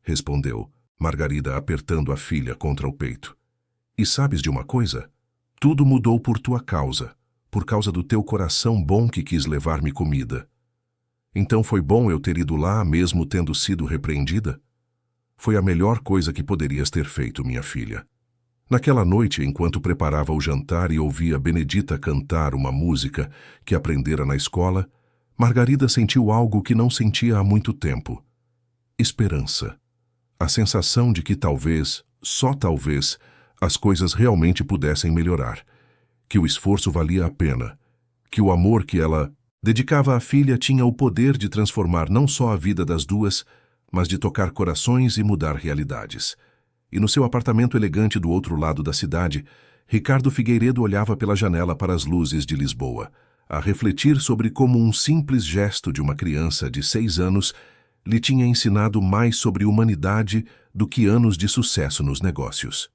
Speaker 1: respondeu Margarida, apertando a filha contra o peito. E sabes de uma coisa? Tudo mudou por tua causa, por causa do teu coração bom que quis levar-me comida. Então foi bom eu ter ido lá, mesmo tendo sido repreendida? Foi a melhor coisa que poderias ter feito, minha filha. Naquela noite, enquanto preparava o jantar e ouvia Benedita cantar uma música que aprendera na escola, Margarida sentiu algo que não sentia há muito tempo. Esperança. A sensação de que talvez, só talvez, as coisas realmente pudessem melhorar, que o esforço valia a pena, que o amor que ela dedicava à filha tinha o poder de transformar não só a vida das duas, mas de tocar corações e mudar realidades. E no seu apartamento elegante do outro lado da cidade, Ricardo Figueiredo olhava pela janela para as luzes de Lisboa, a refletir sobre como um simples gesto de uma criança de 6 anos lhe tinha ensinado mais sobre humanidade do que anos de sucesso nos negócios.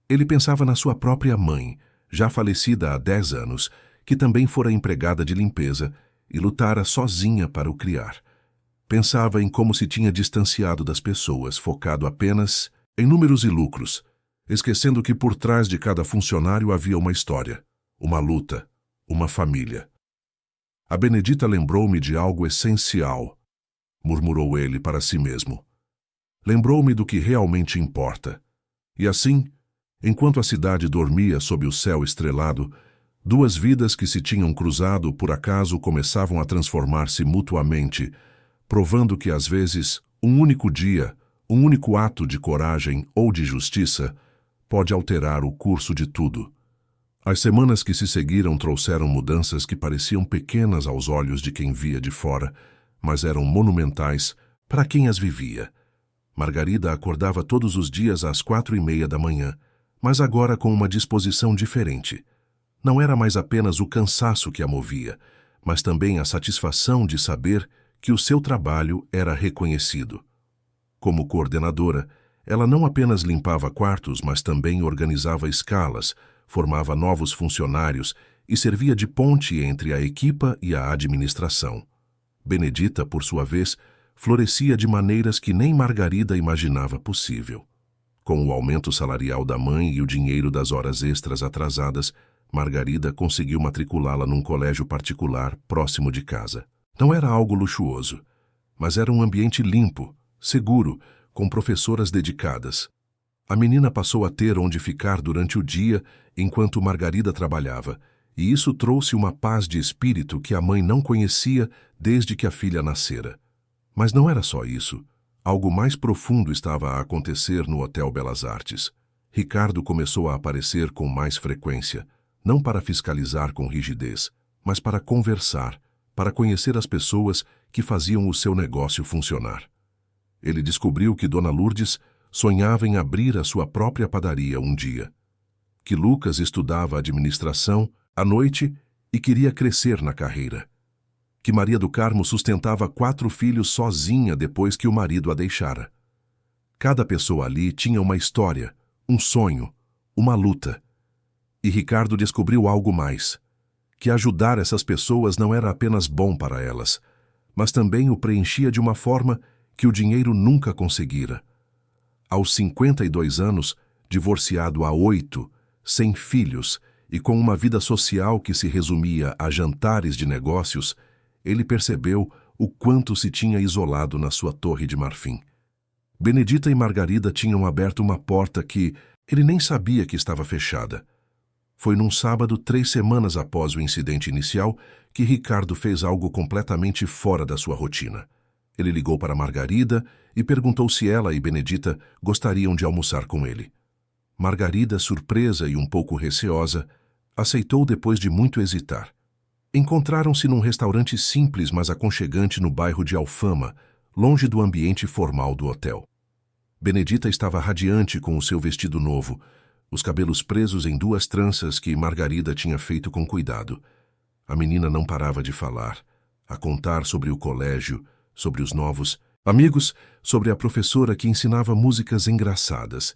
Speaker 1: Ele pensava na sua própria mãe, já falecida há 10 anos, que também fora empregada de limpeza e lutara sozinha para o criar. Pensava em como se tinha distanciado das pessoas, focado apenas em números e lucros, esquecendo que por trás de cada funcionário havia uma história, uma luta, uma família. A Benedita lembrou-me de algo essencial, murmurou ele para si mesmo. Lembrou-me do que realmente importa. E assim, enquanto a cidade dormia sob o céu estrelado, duas vidas que se tinham cruzado por acaso começavam a transformar-se mutuamente, provando que às vezes um único dia, um único ato de coragem ou de justiça pode alterar o curso de tudo. As semanas que se seguiram trouxeram mudanças que pareciam pequenas aos olhos de quem via de fora, mas eram monumentais para quem as vivia. Margarida acordava todos os dias às 4:30 da manhã, mas agora com uma disposição diferente. Não era mais apenas o cansaço que a movia, mas também a satisfação de saber que o seu trabalho era reconhecido. Como coordenadora, ela não apenas limpava quartos, mas também organizava escalas, formava novos funcionários e servia de ponte entre a equipa e a administração. Benedita, por sua vez, florescia de maneiras que nem Margarida imaginava possível. Com o aumento salarial da mãe e o dinheiro das horas extras atrasadas, Margarida conseguiu matriculá-la num colégio particular próximo de casa. Não era algo luxuoso, mas era um ambiente limpo, seguro, com professoras dedicadas. A menina passou a ter onde ficar durante o dia enquanto Margarida trabalhava, e isso trouxe uma paz de espírito que a mãe não conhecia desde que a filha nascera. Mas não era só isso. Algo mais profundo estava a acontecer no Hotel Belas Artes. Ricardo começou a aparecer com mais frequência, não para fiscalizar com rigidez, mas para conversar, para conhecer as pessoas que faziam o seu negócio funcionar. Ele descobriu que Dona Lourdes sonhava em abrir a sua própria padaria um dia, que Lucas estudava administração à noite e queria crescer na carreira, que Maria do Carmo sustentava 4 filhos sozinha depois que o marido a deixara. Cada pessoa ali tinha uma história, um sonho, uma luta. E Ricardo descobriu algo mais, que ajudar essas pessoas não era apenas bom para elas, mas também o preenchia de uma forma que o dinheiro nunca conseguira. Aos 52 anos, divorciado há 8, sem filhos e com uma vida social que se resumia a jantares de negócios, ele percebeu o quanto se tinha isolado na sua torre de marfim. Benedita e Margarida tinham aberto uma porta que ele nem sabia que estava fechada. Foi num sábado, 3 semanas após o incidente inicial, que Ricardo fez algo completamente fora da sua rotina. Ele ligou para Margarida e perguntou se ela e Benedita gostariam de almoçar com ele. Margarida, surpresa e um pouco receosa, aceitou depois de muito hesitar. Encontraram-se num restaurante simples, mas aconchegante no bairro de Alfama, longe do ambiente formal do hotel. Benedita estava radiante com o seu vestido novo, os cabelos presos em 2 tranças que Margarida tinha feito com cuidado. A menina não parava de falar, a contar sobre o colégio, sobre os novos amigos, sobre a professora que ensinava músicas engraçadas.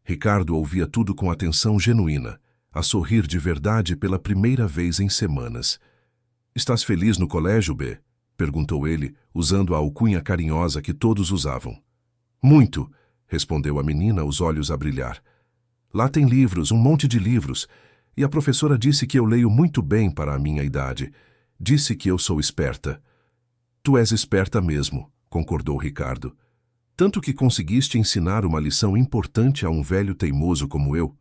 Speaker 1: Ricardo ouvia tudo com atenção genuína, a sorrir de verdade pela primeira vez em semanas. "Estás feliz no colégio, B?" perguntou ele, usando a alcunha carinhosa que todos usavam. "Muito", respondeu a menina, os olhos a brilhar. "Lá tem livros, um monte de livros, e a professora disse que eu leio muito bem para a minha idade. Disse que eu sou esperta." "Tu és esperta mesmo", concordou Ricardo. "Tanto que conseguiste ensinar uma lição importante a um velho teimoso como eu."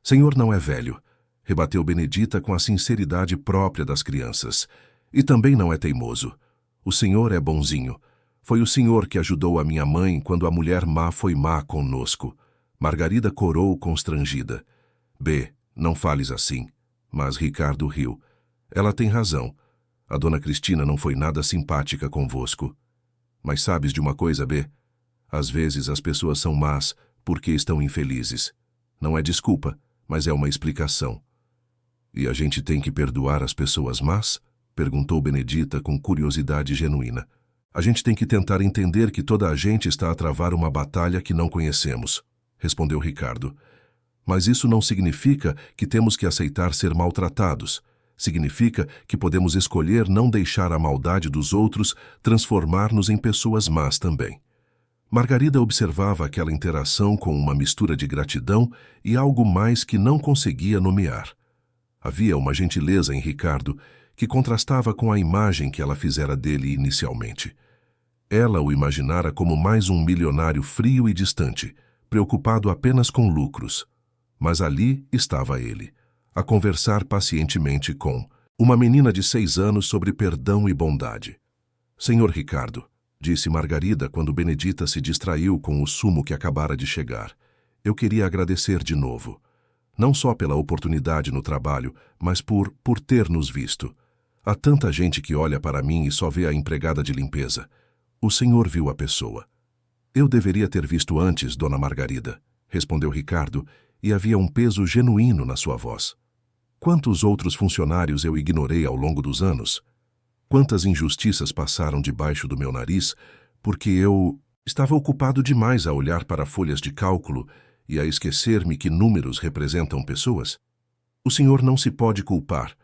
Speaker 1: "Senhor não é velho", rebateu Benedita com a sinceridade própria das crianças. "E também não é teimoso. O senhor é bonzinho. Foi o senhor que ajudou a minha mãe quando a mulher má foi má conosco." Margarida corou constrangida. "B, não fales assim." Mas Ricardo riu. "Ela tem razão. A dona Cristina não foi nada simpática convosco. Mas sabes de uma coisa, B? Às vezes as pessoas são más porque estão infelizes. Não é desculpa, mas é uma explicação." "E a gente tem que perdoar as pessoas más?" perguntou Benedita com curiosidade genuína. "A gente tem que tentar entender que toda a gente está a travar uma batalha que não conhecemos", respondeu Ricardo. "Mas isso não significa que temos que aceitar ser maltratados. Significa que podemos escolher não deixar a maldade dos outros transformar-nos em pessoas más também." Margarida observava aquela interação com uma mistura de gratidão e algo mais que não conseguia nomear. Havia uma gentileza em Ricardo que contrastava com a imagem que ela fizera dele inicialmente. Ela o imaginara como mais um milionário frio e distante, preocupado apenas com lucros. Mas ali estava ele, a conversar pacientemente com uma menina de 6 anos sobre perdão e bondade. "Senhor Ricardo", disse Margarida quando Benedita se distraiu com o sumo que acabara de chegar, "eu queria agradecer de novo. Não só pela oportunidade no trabalho, mas por ter nos visto. Há tanta gente que olha para mim e só vê a empregada de limpeza. O senhor viu a pessoa." "Eu deveria ter visto antes, dona Margarida", respondeu Ricardo, e havia um peso genuíno na sua voz. "Quantos outros funcionários eu ignorei ao longo dos anos? Quantas injustiças passaram debaixo do meu nariz porque eu estava ocupado demais a olhar para folhas de cálculo e a esquecer-me que números representam pessoas? O senhor não se pode culpar.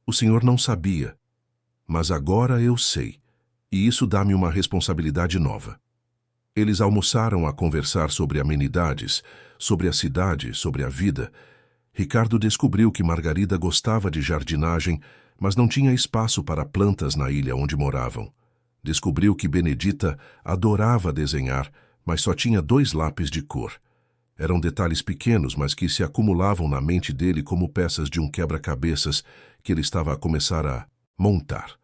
Speaker 1: O senhor não sabia. Mas agora eu sei, e isso dá-me uma responsabilidade nova." Eles almoçaram a conversar sobre amenidades, sobre a cidade, sobre a vida. Ricardo descobriu que Margarida gostava de jardinagem, mas não tinha espaço para plantas na ilha onde moravam. Descobriu que Benedita adorava desenhar, mas só tinha 2 lápis de cor. Eram detalhes pequenos, mas que se acumulavam na mente dele como peças de um quebra-cabeças que ele estava a começar a montar.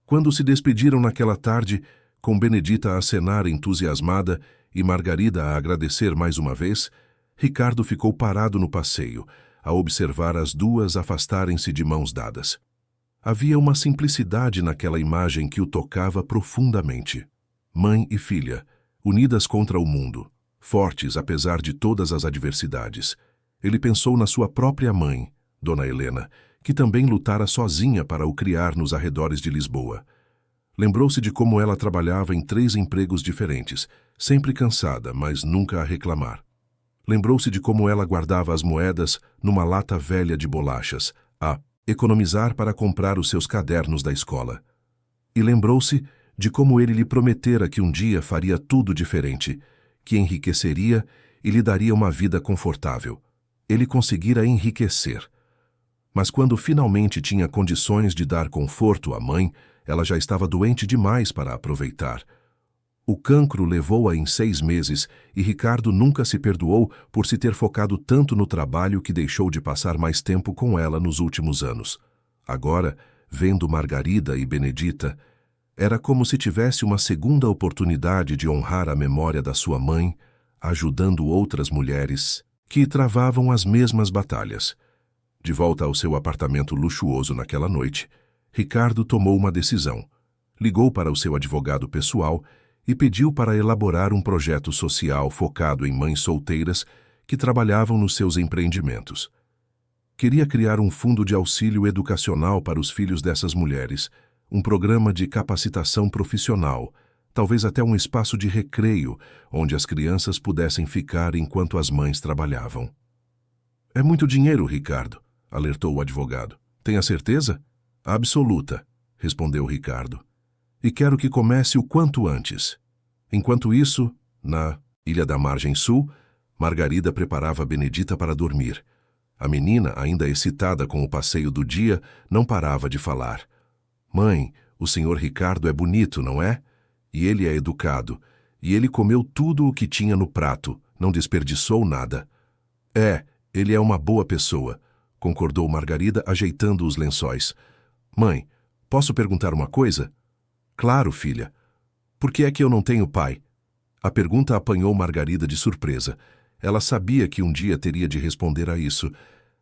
Speaker 1: Quando se despediram naquela tarde, com Benedita a acenar entusiasmada e Margarida a agradecer mais uma vez, Ricardo ficou parado no passeio, a observar as duas afastarem-se de mãos dadas. Havia uma simplicidade naquela imagem que o tocava profundamente. Mãe e filha, unidas contra o mundo, fortes apesar de todas as adversidades. Ele pensou na sua própria mãe, Dona Helena, que também lutara sozinha para o criar nos arredores de Lisboa. Lembrou-se de como ela trabalhava em 3 empregos diferentes, sempre cansada, mas nunca a reclamar. Lembrou-se de como ela guardava as moedas numa lata velha de bolachas, a economizar para comprar os seus cadernos da escola. E lembrou-se de como ele lhe prometera que um dia faria tudo diferente, que enriqueceria e lhe daria uma vida confortável. Ele conseguira enriquecer. Mas quando finalmente tinha condições de dar conforto à mãe, ela já estava doente demais para aproveitar. O cancro levou-a em 6 meses e Ricardo nunca se perdoou por se ter focado tanto no trabalho que deixou de passar mais tempo com ela nos últimos anos. Agora, vendo Margarida e Benedita, era como se tivesse uma segunda oportunidade de honrar a memória da sua mãe, ajudando outras mulheres que travavam as mesmas batalhas. De volta ao seu apartamento luxuoso naquela noite, Ricardo tomou uma decisão. Ligou para o seu advogado pessoal e pediu para elaborar um projeto social focado em mães solteiras que trabalhavam nos seus empreendimentos. Queria criar um fundo de auxílio educacional para os filhos dessas mulheres, um programa de capacitação profissional, talvez até um espaço de recreio onde as crianças pudessem ficar enquanto as mães trabalhavam. "É muito dinheiro, Ricardo", alertou o advogado. "Tem a certeza?" "Absoluta", respondeu Ricardo. "E quero que comece o quanto antes." Enquanto isso, na Ilha da Margem Sul, Margarida preparava Benedita para dormir. A menina, ainda excitada com o passeio do dia, não parava de falar. "Mãe, o senhor Ricardo é bonito, não é? E ele é educado. E ele comeu tudo o que tinha no prato, não desperdiçou nada." "É, ele é uma boa pessoa", concordou Margarida, ajeitando os lençóis. "Mãe, posso perguntar uma coisa?" "Claro, filha. Por que é que eu não tenho pai?" A pergunta apanhou Margarida de surpresa. Ela sabia que um dia teria de responder a isso,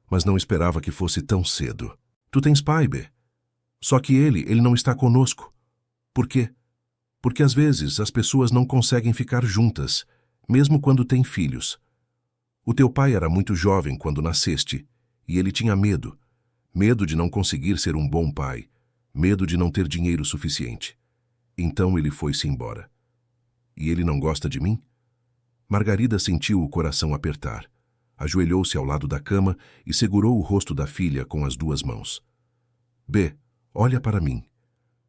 Speaker 1: mas não esperava que fosse tão cedo. "Tu tens pai, Bê. Só que ele não está conosco." "Por quê?" "Porque às vezes as pessoas não conseguem ficar juntas, mesmo quando têm filhos. O teu pai era muito jovem quando nasceste, e ele tinha medo. Medo de não conseguir ser um bom pai. Medo de não ter dinheiro suficiente. Então ele foi-se embora. E ele não gosta de mim?" Margarida sentiu o coração apertar. Ajoelhou-se ao lado da cama e segurou o rosto da filha com as 2 mãos. "Bê, olha para mim.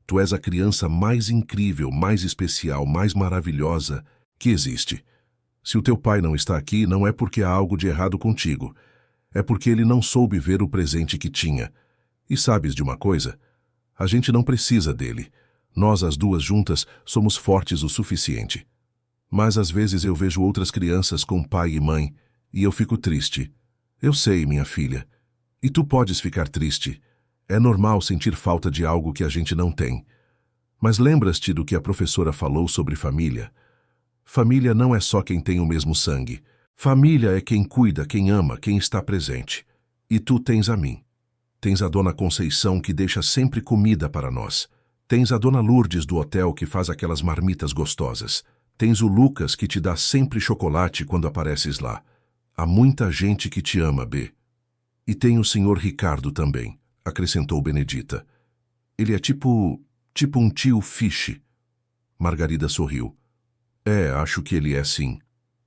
Speaker 1: Tu és a criança mais incrível, mais especial, mais maravilhosa que existe. Se o teu pai não está aqui, não é porque há algo de errado contigo. É porque ele não soube ver o presente que tinha. E sabes de uma coisa? A gente não precisa dele. Nós, as 2 juntas, somos fortes o suficiente. Mas às vezes eu vejo outras crianças com pai e mãe, e eu fico triste. Eu sei, minha filha. E tu podes ficar triste. É normal sentir falta de algo que a gente não tem. Mas lembras-te do que a professora falou sobre família? Família não é só quem tem o mesmo sangue. Família é quem cuida, quem ama, quem está presente. E tu tens a mim. Tens a Dona Conceição que deixa sempre comida para nós. Tens a Dona Lourdes do hotel que faz aquelas marmitas gostosas. Tens o Lucas que te dá sempre chocolate quando apareces lá. Há muita gente que te ama, Bê. E tem o senhor Ricardo também", acrescentou Benedita. "Ele é tipo um tio Fish." Margarida sorriu. "É, acho que ele é sim."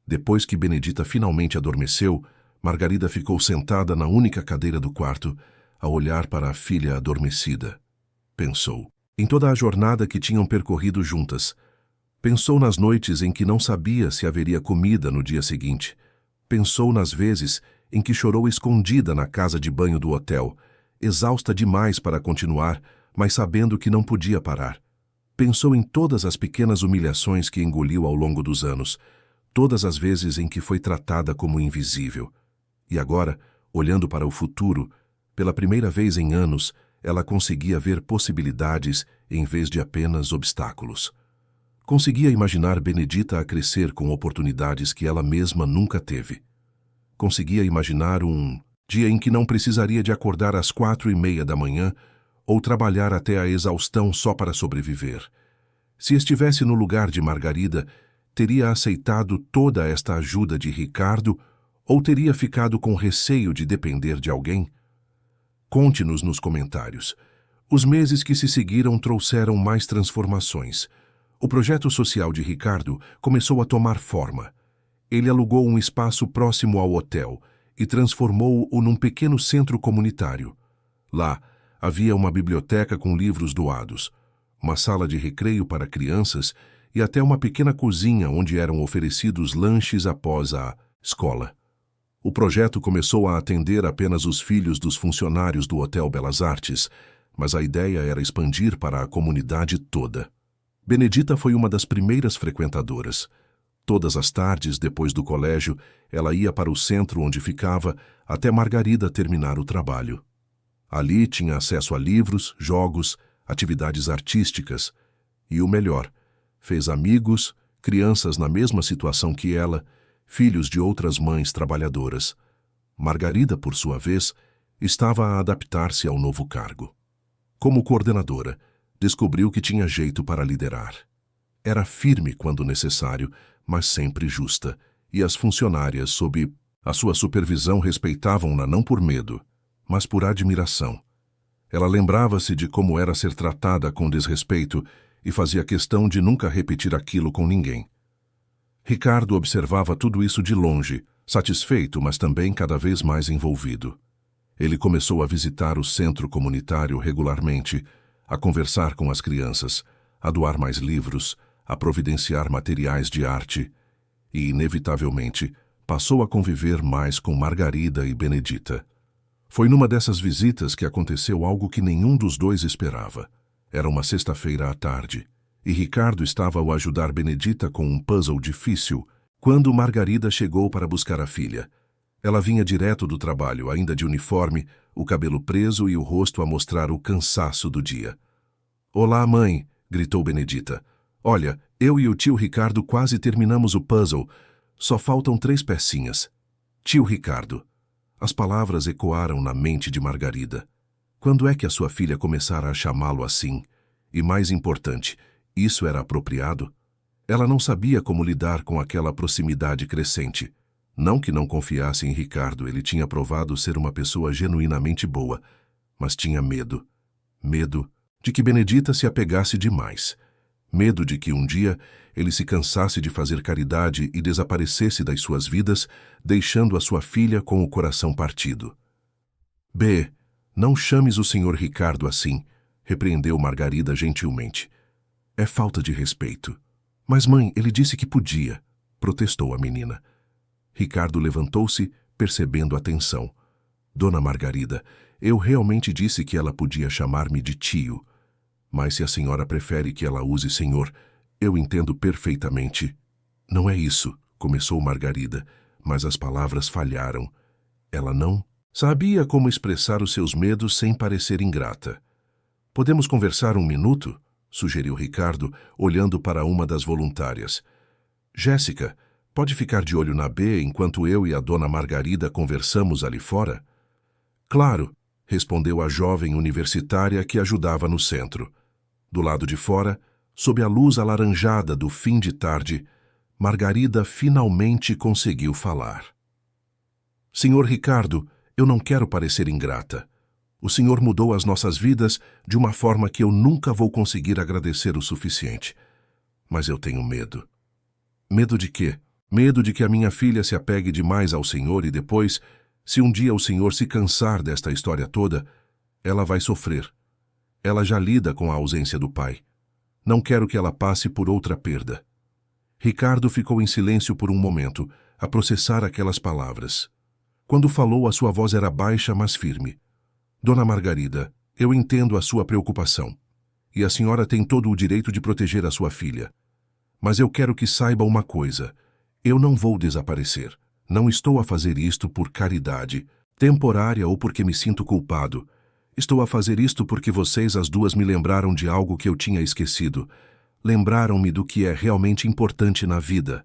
Speaker 1: Depois que Benedita finalmente adormeceu, Margarida ficou sentada na única cadeira do quarto, a olhar para a filha adormecida. Pensou em toda a jornada que tinham percorrido juntas. Pensou nas noites em que não sabia se haveria comida no dia seguinte. Pensou nas vezes em que chorou escondida na casa de banho do hotel, exausta demais para continuar, mas sabendo que não podia parar. Pensou em todas as pequenas humilhações que engoliu ao longo dos anos, todas as vezes em que foi tratada como invisível. E agora, olhando para o futuro, pela primeira vez em anos, ela conseguia ver possibilidades em vez de apenas obstáculos. Conseguia imaginar Benedita a crescer com oportunidades que ela mesma nunca teve. Conseguia imaginar um dia em que não precisaria de acordar às 4:30 da manhã ou trabalhar até a exaustão só para sobreviver. Se estivesse no lugar de Margarida, teria aceitado toda esta ajuda de Ricardo ou teria ficado com receio de depender de alguém? Conte-nos nos comentários. Os meses que se seguiram trouxeram mais transformações. O projeto social de Ricardo começou a tomar forma. Ele alugou um espaço próximo ao hotel e transformou-o num pequeno centro comunitário. Lá, havia uma biblioteca com livros doados, uma sala de recreio para crianças e até uma pequena cozinha onde eram oferecidos lanches após a escola. O projeto começou a atender apenas os filhos dos funcionários do Hotel Belas Artes, mas a ideia era expandir para a comunidade toda. Benedita foi uma das primeiras frequentadoras. Todas as tardes, depois do colégio, ela ia para o centro onde ficava até Margarida terminar o trabalho. Ali tinha acesso a livros, jogos, atividades artísticas e, o melhor, fez amigos, crianças na mesma situação que ela, filhos de outras mães trabalhadoras. Margarida, por sua vez, estava a adaptar-se ao novo cargo. Como coordenadora, descobriu que tinha jeito para liderar. Era firme quando necessário, mas sempre justa, e as funcionárias, sob a sua supervisão, respeitavam-na não por medo, mas por admiração. Ela lembrava-se de como era ser tratada com desrespeito e fazia questão de nunca repetir aquilo com ninguém. Ricardo observava tudo isso de longe, satisfeito, mas também cada vez mais envolvido. Ele começou a visitar o centro comunitário regularmente, a conversar com as crianças, a doar mais livros, a providenciar materiais de arte e, inevitavelmente, passou a conviver mais com Margarida e Benedita. Foi numa dessas visitas que aconteceu algo que nenhum dos dois esperava. Era uma sexta-feira à tarde, e Ricardo estava a ajudar Benedita com um puzzle difícil, quando Margarida chegou para buscar a filha. Ela vinha direto do trabalho, ainda de uniforme, o cabelo preso e o rosto a mostrar o cansaço do dia. "Olá, mãe!" gritou Benedita. "Olha, eu e o tio Ricardo quase terminamos o puzzle. Só faltam 3 pecinhas." Tio Ricardo. As palavras ecoaram na mente de Margarida. Quando é que a sua filha começara a chamá-lo assim? E mais importante, isso era apropriado? Ela não sabia como lidar com aquela proximidade crescente. Não que não confiasse em Ricardo, ele tinha provado ser uma pessoa genuinamente boa, mas tinha medo. Medo de que Benedita se apegasse demais. Medo de que um dia ele se cansasse de fazer caridade e desaparecesse das suas vidas, deixando a sua filha com o coração partido. "B, não chames o senhor Ricardo assim", repreendeu Margarida gentilmente. "É falta de respeito." "Mas, mãe, ele disse que podia", protestou a menina. Ricardo levantou-se, percebendo a tensão. "Dona Margarida, eu realmente disse que ela podia chamar-me de tio. Mas se a senhora prefere que ela use senhor, eu entendo perfeitamente." "Não é isso", começou Margarida, mas as palavras falharam. Ela não sabia como expressar os seus medos sem parecer ingrata. "Podemos conversar um minuto?", sugeriu Ricardo, olhando para uma das voluntárias. "Jéssica, pode ficar de olho na B enquanto eu e a dona Margarida conversamos ali fora?" "Claro", respondeu a jovem universitária que ajudava no centro. Do lado de fora, sob a luz alaranjada do fim de tarde, Margarida finalmente conseguiu falar. "Senhor Ricardo, eu não quero parecer ingrata. O senhor mudou as nossas vidas de uma forma que eu nunca vou conseguir agradecer o suficiente. Mas eu tenho medo." "Medo de quê?" "Medo de que a minha filha se apegue demais ao senhor e depois, se um dia o senhor se cansar desta história toda, ela vai sofrer. Ela já lida com a ausência do pai. Não quero que ela passe por outra perda." Ricardo ficou em silêncio por um momento, a processar aquelas palavras. Quando falou, a sua voz era baixa, mas firme. "Dona Margarida, eu entendo a sua preocupação. E a senhora tem todo o direito de proteger a sua filha. Mas eu quero que saiba uma coisa. Eu não vou desaparecer. Não estou a fazer isto por caridade, temporária ou porque me sinto culpado. Estou a fazer isto porque vocês as duas me lembraram de algo que eu tinha esquecido. Lembraram-me do que é realmente importante na vida.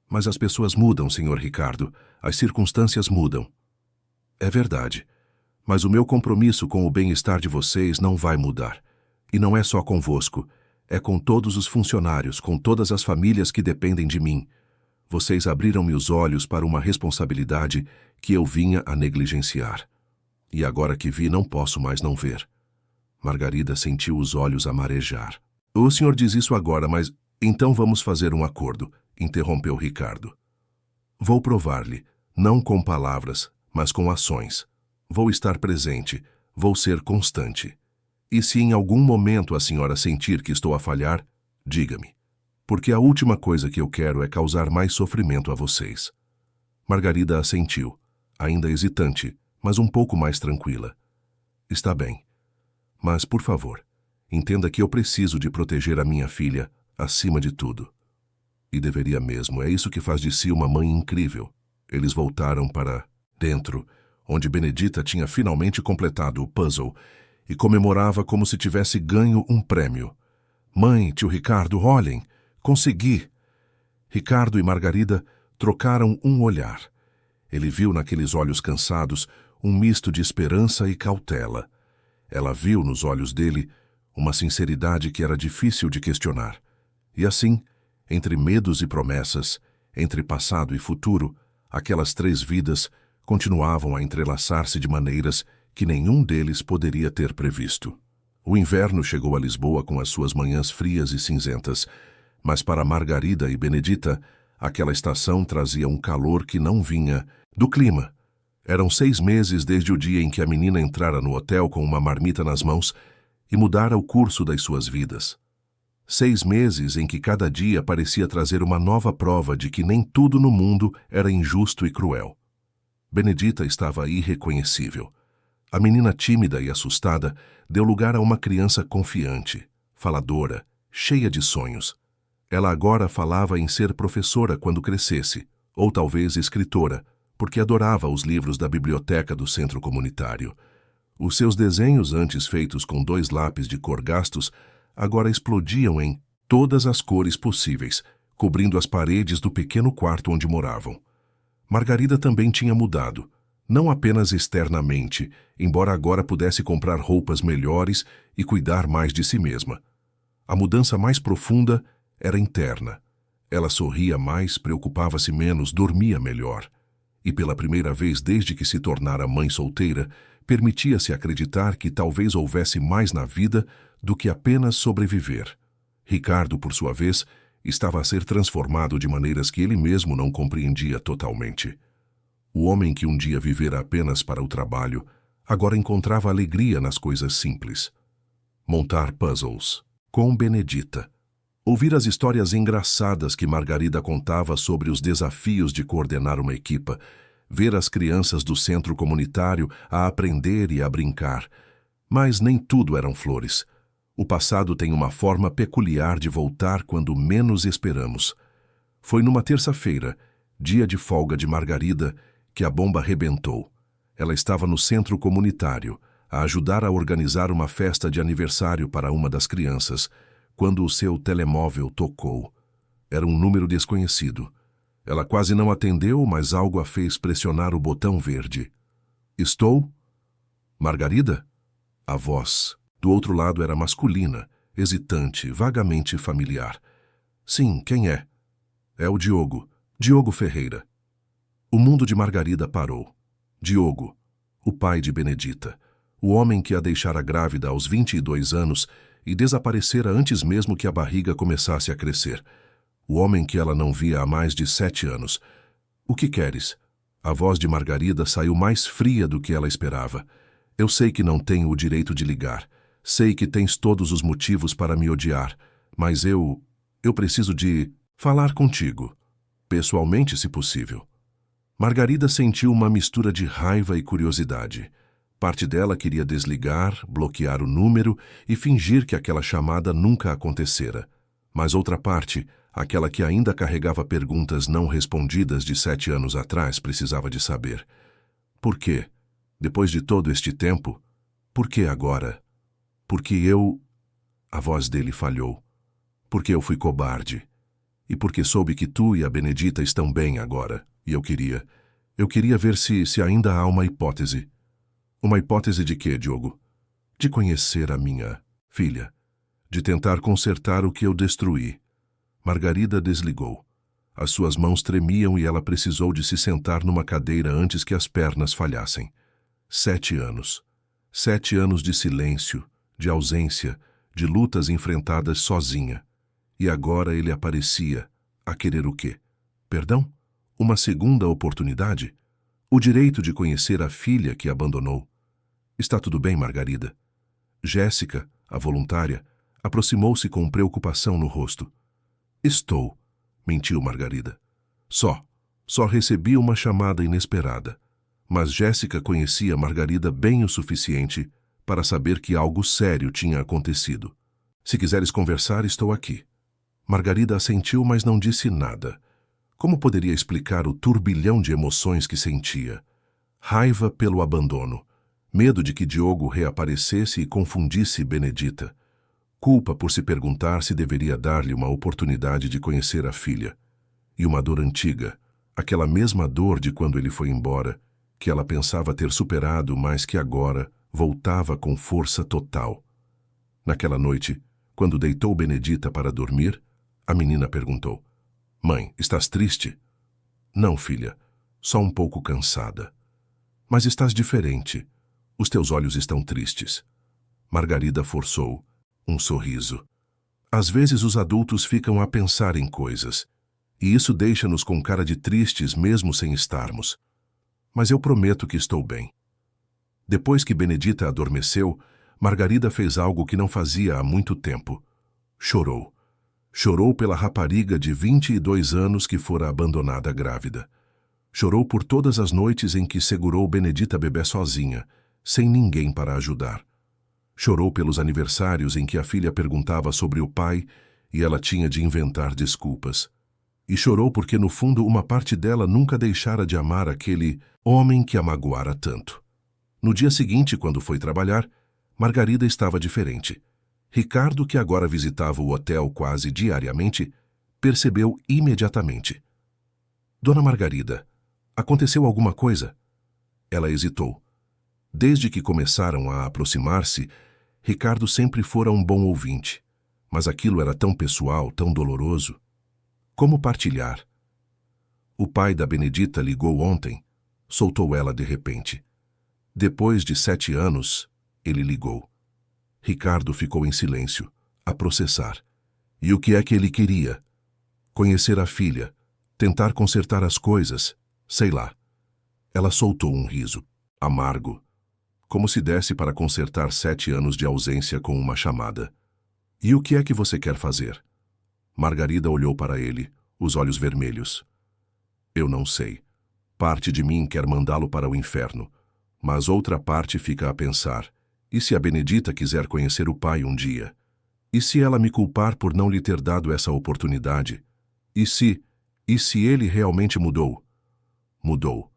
Speaker 1: Mas as pessoas mudam, senhor Ricardo. As circunstâncias mudam." "É verdade. Mas o meu compromisso com o bem-estar de vocês não vai mudar. E não é só convosco. É com todos os funcionários, com todas as famílias que dependem de mim. Vocês abriram-me os olhos para uma responsabilidade que eu vinha a negligenciar. E agora que vi, não posso mais não ver." Margarida sentiu os olhos a marejar. "O senhor diz isso agora, mas então vamos fazer um acordo", interrompeu Ricardo. "Vou provar-lhe, não com palavras, mas com ações. Vou estar presente, vou ser constante. E se em algum momento a senhora sentir que estou a falhar, diga-me. Porque a última coisa que eu quero é causar mais sofrimento a vocês." Margarida assentiu, ainda hesitante, mas um pouco mais tranquila. "Está bem. Mas, por favor, Entenda que eu preciso de proteger a minha filha acima de tudo. E deveria mesmo, é isso que faz de si uma mãe incrível. Eles voltaram para dentro, onde Benedita tinha finalmente completado o puzzle e comemorava como se tivesse ganho um prêmio. Mãe, tio Ricardo, olhem, consegui! Ricardo e Margarida trocaram um olhar. Ele viu naqueles olhos cansados um misto de esperança e cautela. Ela viu nos olhos dele uma sinceridade que era difícil de questionar. E assim, entre medos e promessas, entre passado e futuro, aquelas 3 vidas continuavam a entrelaçar-se de maneiras que nenhum deles poderia ter previsto. O inverno chegou a Lisboa com as suas manhãs frias e cinzentas, mas para Margarida e Benedita, aquela estação trazia um calor que não vinha do clima. Eram 6 meses desde o dia em que a menina entrara no hotel com uma marmita nas mãos e mudara o curso das suas vidas. 6 meses em que cada dia parecia trazer uma nova prova de que nem tudo no mundo era injusto e cruel. Benedita estava irreconhecível. A menina tímida e assustada deu lugar a uma criança confiante, faladora, cheia de sonhos. Ela agora falava em ser professora quando crescesse, ou talvez escritora, porque adorava os livros da biblioteca do centro comunitário. Os seus desenhos, antes feitos com 2 lápis de cor gastos, agora explodiam em todas as cores possíveis, cobrindo as paredes do pequeno quarto onde moravam. Margarida também tinha mudado, não apenas externamente, embora agora pudesse comprar roupas melhores e cuidar mais de si mesma. A mudança mais profunda era interna. Ela sorria mais, preocupava-se menos, dormia melhor. E pela primeira vez desde que se tornara mãe solteira, permitia-se acreditar que talvez houvesse mais na vida do que apenas sobreviver. Ricardo, por sua vez, estava a ser transformado de maneiras que ele mesmo não compreendia totalmente. O homem que um dia vivera apenas para o trabalho, agora encontrava alegria nas coisas simples. Montar puzzles, com Benedita. Ouvir as histórias engraçadas que Margarida contava sobre os desafios de coordenar uma equipa, ver as crianças do centro comunitário a aprender e a brincar. Mas nem tudo eram flores. O passado tem uma forma peculiar de voltar quando menos esperamos. Foi numa terça-feira, dia de folga de Margarida, que a bomba rebentou. Ela estava no centro comunitário, a ajudar a organizar uma festa de aniversário para uma das crianças, quando o seu telemóvel tocou. Era um número desconhecido. Ela quase não atendeu, mas algo a fez pressionar o botão verde. Estou? Margarida? A voz do outro lado era masculina, hesitante, vagamente familiar. Sim, quem é? É o Diogo. Diogo Ferreira. O mundo de Margarida parou. Diogo, o pai de Benedita, o homem que a deixara grávida aos 22 anos e desaparecera antes mesmo que a barriga começasse a crescer. O homem que ela não via há mais de 7 anos. O que queres? A voz de Margarida saiu mais fria do que ela esperava. Eu sei que não tenho o direito de ligar. Sei que tens todos os motivos para me odiar, mas eu preciso de falar contigo. Pessoalmente, se possível. Margarida sentiu uma mistura de raiva e curiosidade. Parte dela queria desligar, bloquear o número e fingir que aquela chamada nunca acontecera. Mas outra parte, aquela que ainda carregava perguntas não respondidas de 7 anos atrás, precisava de saber. Por quê? Depois de todo este tempo? Por que agora? Porque eu... A voz dele falhou. Porque eu fui cobarde. E porque soube que tu e a Benedita estão bem agora. E eu queria ver se ainda há uma hipótese. Uma hipótese de quê, Diogo? De conhecer a minha filha. De tentar consertar o que eu destruí. Margarida desligou. As suas mãos tremiam e ela precisou de se sentar numa cadeira antes que as pernas falhassem. 7 anos. 7 anos de silêncio, de ausência, de lutas enfrentadas sozinha. E agora ele aparecia, a querer o quê? Perdão? Uma segunda oportunidade? O direito de conhecer a filha que abandonou. Está tudo bem, Margarida? Jéssica, a voluntária, aproximou-se com preocupação no rosto. Estou, mentiu Margarida. Só recebi uma chamada inesperada. Mas Jéssica conhecia Margarida bem o suficiente para saber que algo sério tinha acontecido. Se quiseres conversar, estou aqui. Margarida assentiu, mas não disse nada. Como poderia explicar o turbilhão de emoções que sentia? Raiva pelo abandono, medo de que Diogo reaparecesse e confundisse Benedita, culpa por se perguntar se deveria dar-lhe uma oportunidade de conhecer a filha, e uma dor antiga, aquela mesma dor de quando ele foi embora, que ela pensava ter superado, mas que agora voltava com força total. Naquela noite, quando deitou Benedita para dormir, a menina perguntou: "Mãe, estás triste?" "Não, filha, só um pouco cansada." "Mas estás diferente. Os teus olhos estão tristes." Margarida forçou um sorriso. Às vezes os adultos ficam a pensar em coisas, e isso deixa-nos com cara de tristes mesmo sem estarmos. Mas eu prometo que estou bem. Depois que Benedita adormeceu, Margarida fez algo que não fazia há muito tempo. Chorou. Chorou pela rapariga de 22 anos que fora abandonada grávida. Chorou por todas as noites em que segurou Benedita bebê sozinha, sem ninguém para ajudar. Chorou pelos aniversários em que a filha perguntava sobre o pai e ela tinha de inventar desculpas. E chorou porque, no fundo, uma parte dela nunca deixara de amar aquele homem que a magoara tanto. No dia seguinte, quando foi trabalhar, Margarida estava diferente. Ricardo, que agora visitava o hotel quase diariamente, percebeu imediatamente. "Dona Margarida, aconteceu alguma coisa?" Ela hesitou. Desde que começaram a aproximar-se, Ricardo sempre fora um bom ouvinte, mas aquilo era tão pessoal, tão doloroso. Como partilhar? "O pai da Benedita ligou ontem", soltou ela de repente. "Depois de 7 anos, ele ligou." Ricardo ficou em silêncio, a processar. E o que é que ele queria? Conhecer a filha, tentar consertar as coisas, sei lá. Ela soltou um riso, amargo, como se desse para consertar 7 anos de ausência com uma chamada. "E o que é que você quer fazer?" Margarida olhou para ele, os olhos vermelhos. "Eu não sei. Parte de mim quer mandá-lo para o inferno, mas outra parte fica a pensar: e se a Benedita quiser conhecer o pai um dia? E se ela me culpar por não lhe ter dado essa oportunidade? E se ele realmente mudou?" Mudou.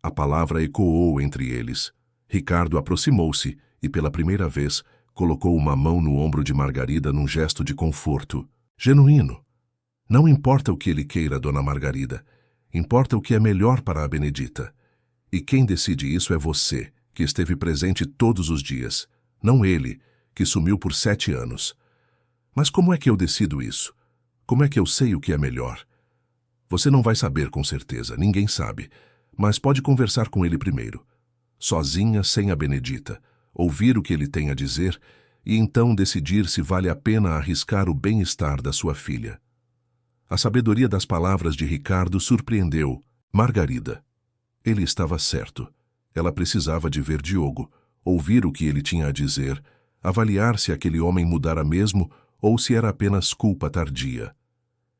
Speaker 1: A palavra ecoou entre eles. Ricardo aproximou-se e, pela primeira vez, colocou uma mão no ombro de Margarida num gesto de conforto, genuíno. "Não importa o que ele queira, Dona Margarida. Importa o que é melhor para a Benedita. E quem decide isso é você, que esteve presente todos os dias. Não ele, que sumiu por 7 anos. Mas como é que eu decido isso? Como é que eu sei o que é melhor? Você não vai saber com certeza, ninguém sabe, mas pode conversar com ele primeiro. Sozinha, sem a Benedita, ouvir o que ele tem a dizer e então decidir se vale a pena arriscar o bem-estar da sua filha." A sabedoria das palavras de Ricardo surpreendeu Margarida. Ele estava certo. Ela precisava de ver Diogo, ouvir o que ele tinha a dizer, avaliar se aquele homem mudara mesmo ou se era apenas culpa tardia.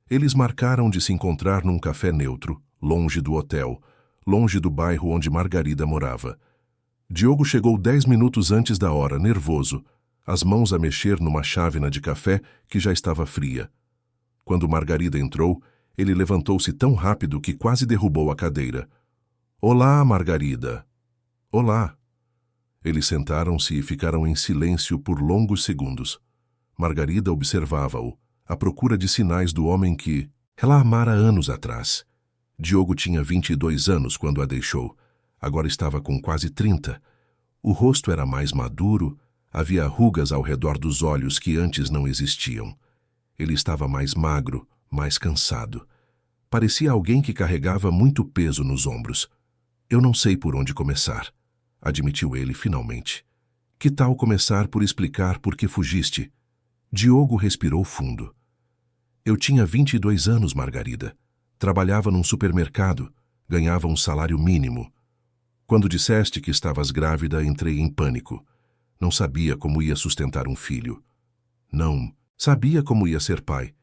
Speaker 1: Eles marcaram de se encontrar num café neutro, longe do hotel, longe do bairro onde Margarida morava. Diogo chegou 10 minutos antes da hora, nervoso, as mãos a mexer numa chávena de café que já estava fria. Quando Margarida entrou, ele levantou-se tão rápido que quase derrubou a cadeira. "Olá, Margarida." "Olá." Eles sentaram-se e ficaram em silêncio por longos segundos. Margarida observava-o, à procura de sinais do homem que ela amara anos atrás. Diogo tinha 22 anos quando a deixou. Agora estava com quase 30. O rosto era mais maduro, havia rugas ao redor dos olhos que antes não existiam. Ele estava mais magro, mais cansado. Parecia alguém que carregava muito peso nos ombros. "Eu não sei por onde começar", admitiu ele finalmente. "Que tal começar por explicar por que fugiste?" Diogo respirou fundo. "Eu tinha 22 anos, Margarida. Trabalhava num supermercado, ganhava um salário mínimo. Quando disseste que estavas grávida, entrei em pânico. Não sabia como ia sustentar um filho. Não sabia como ia ser pai.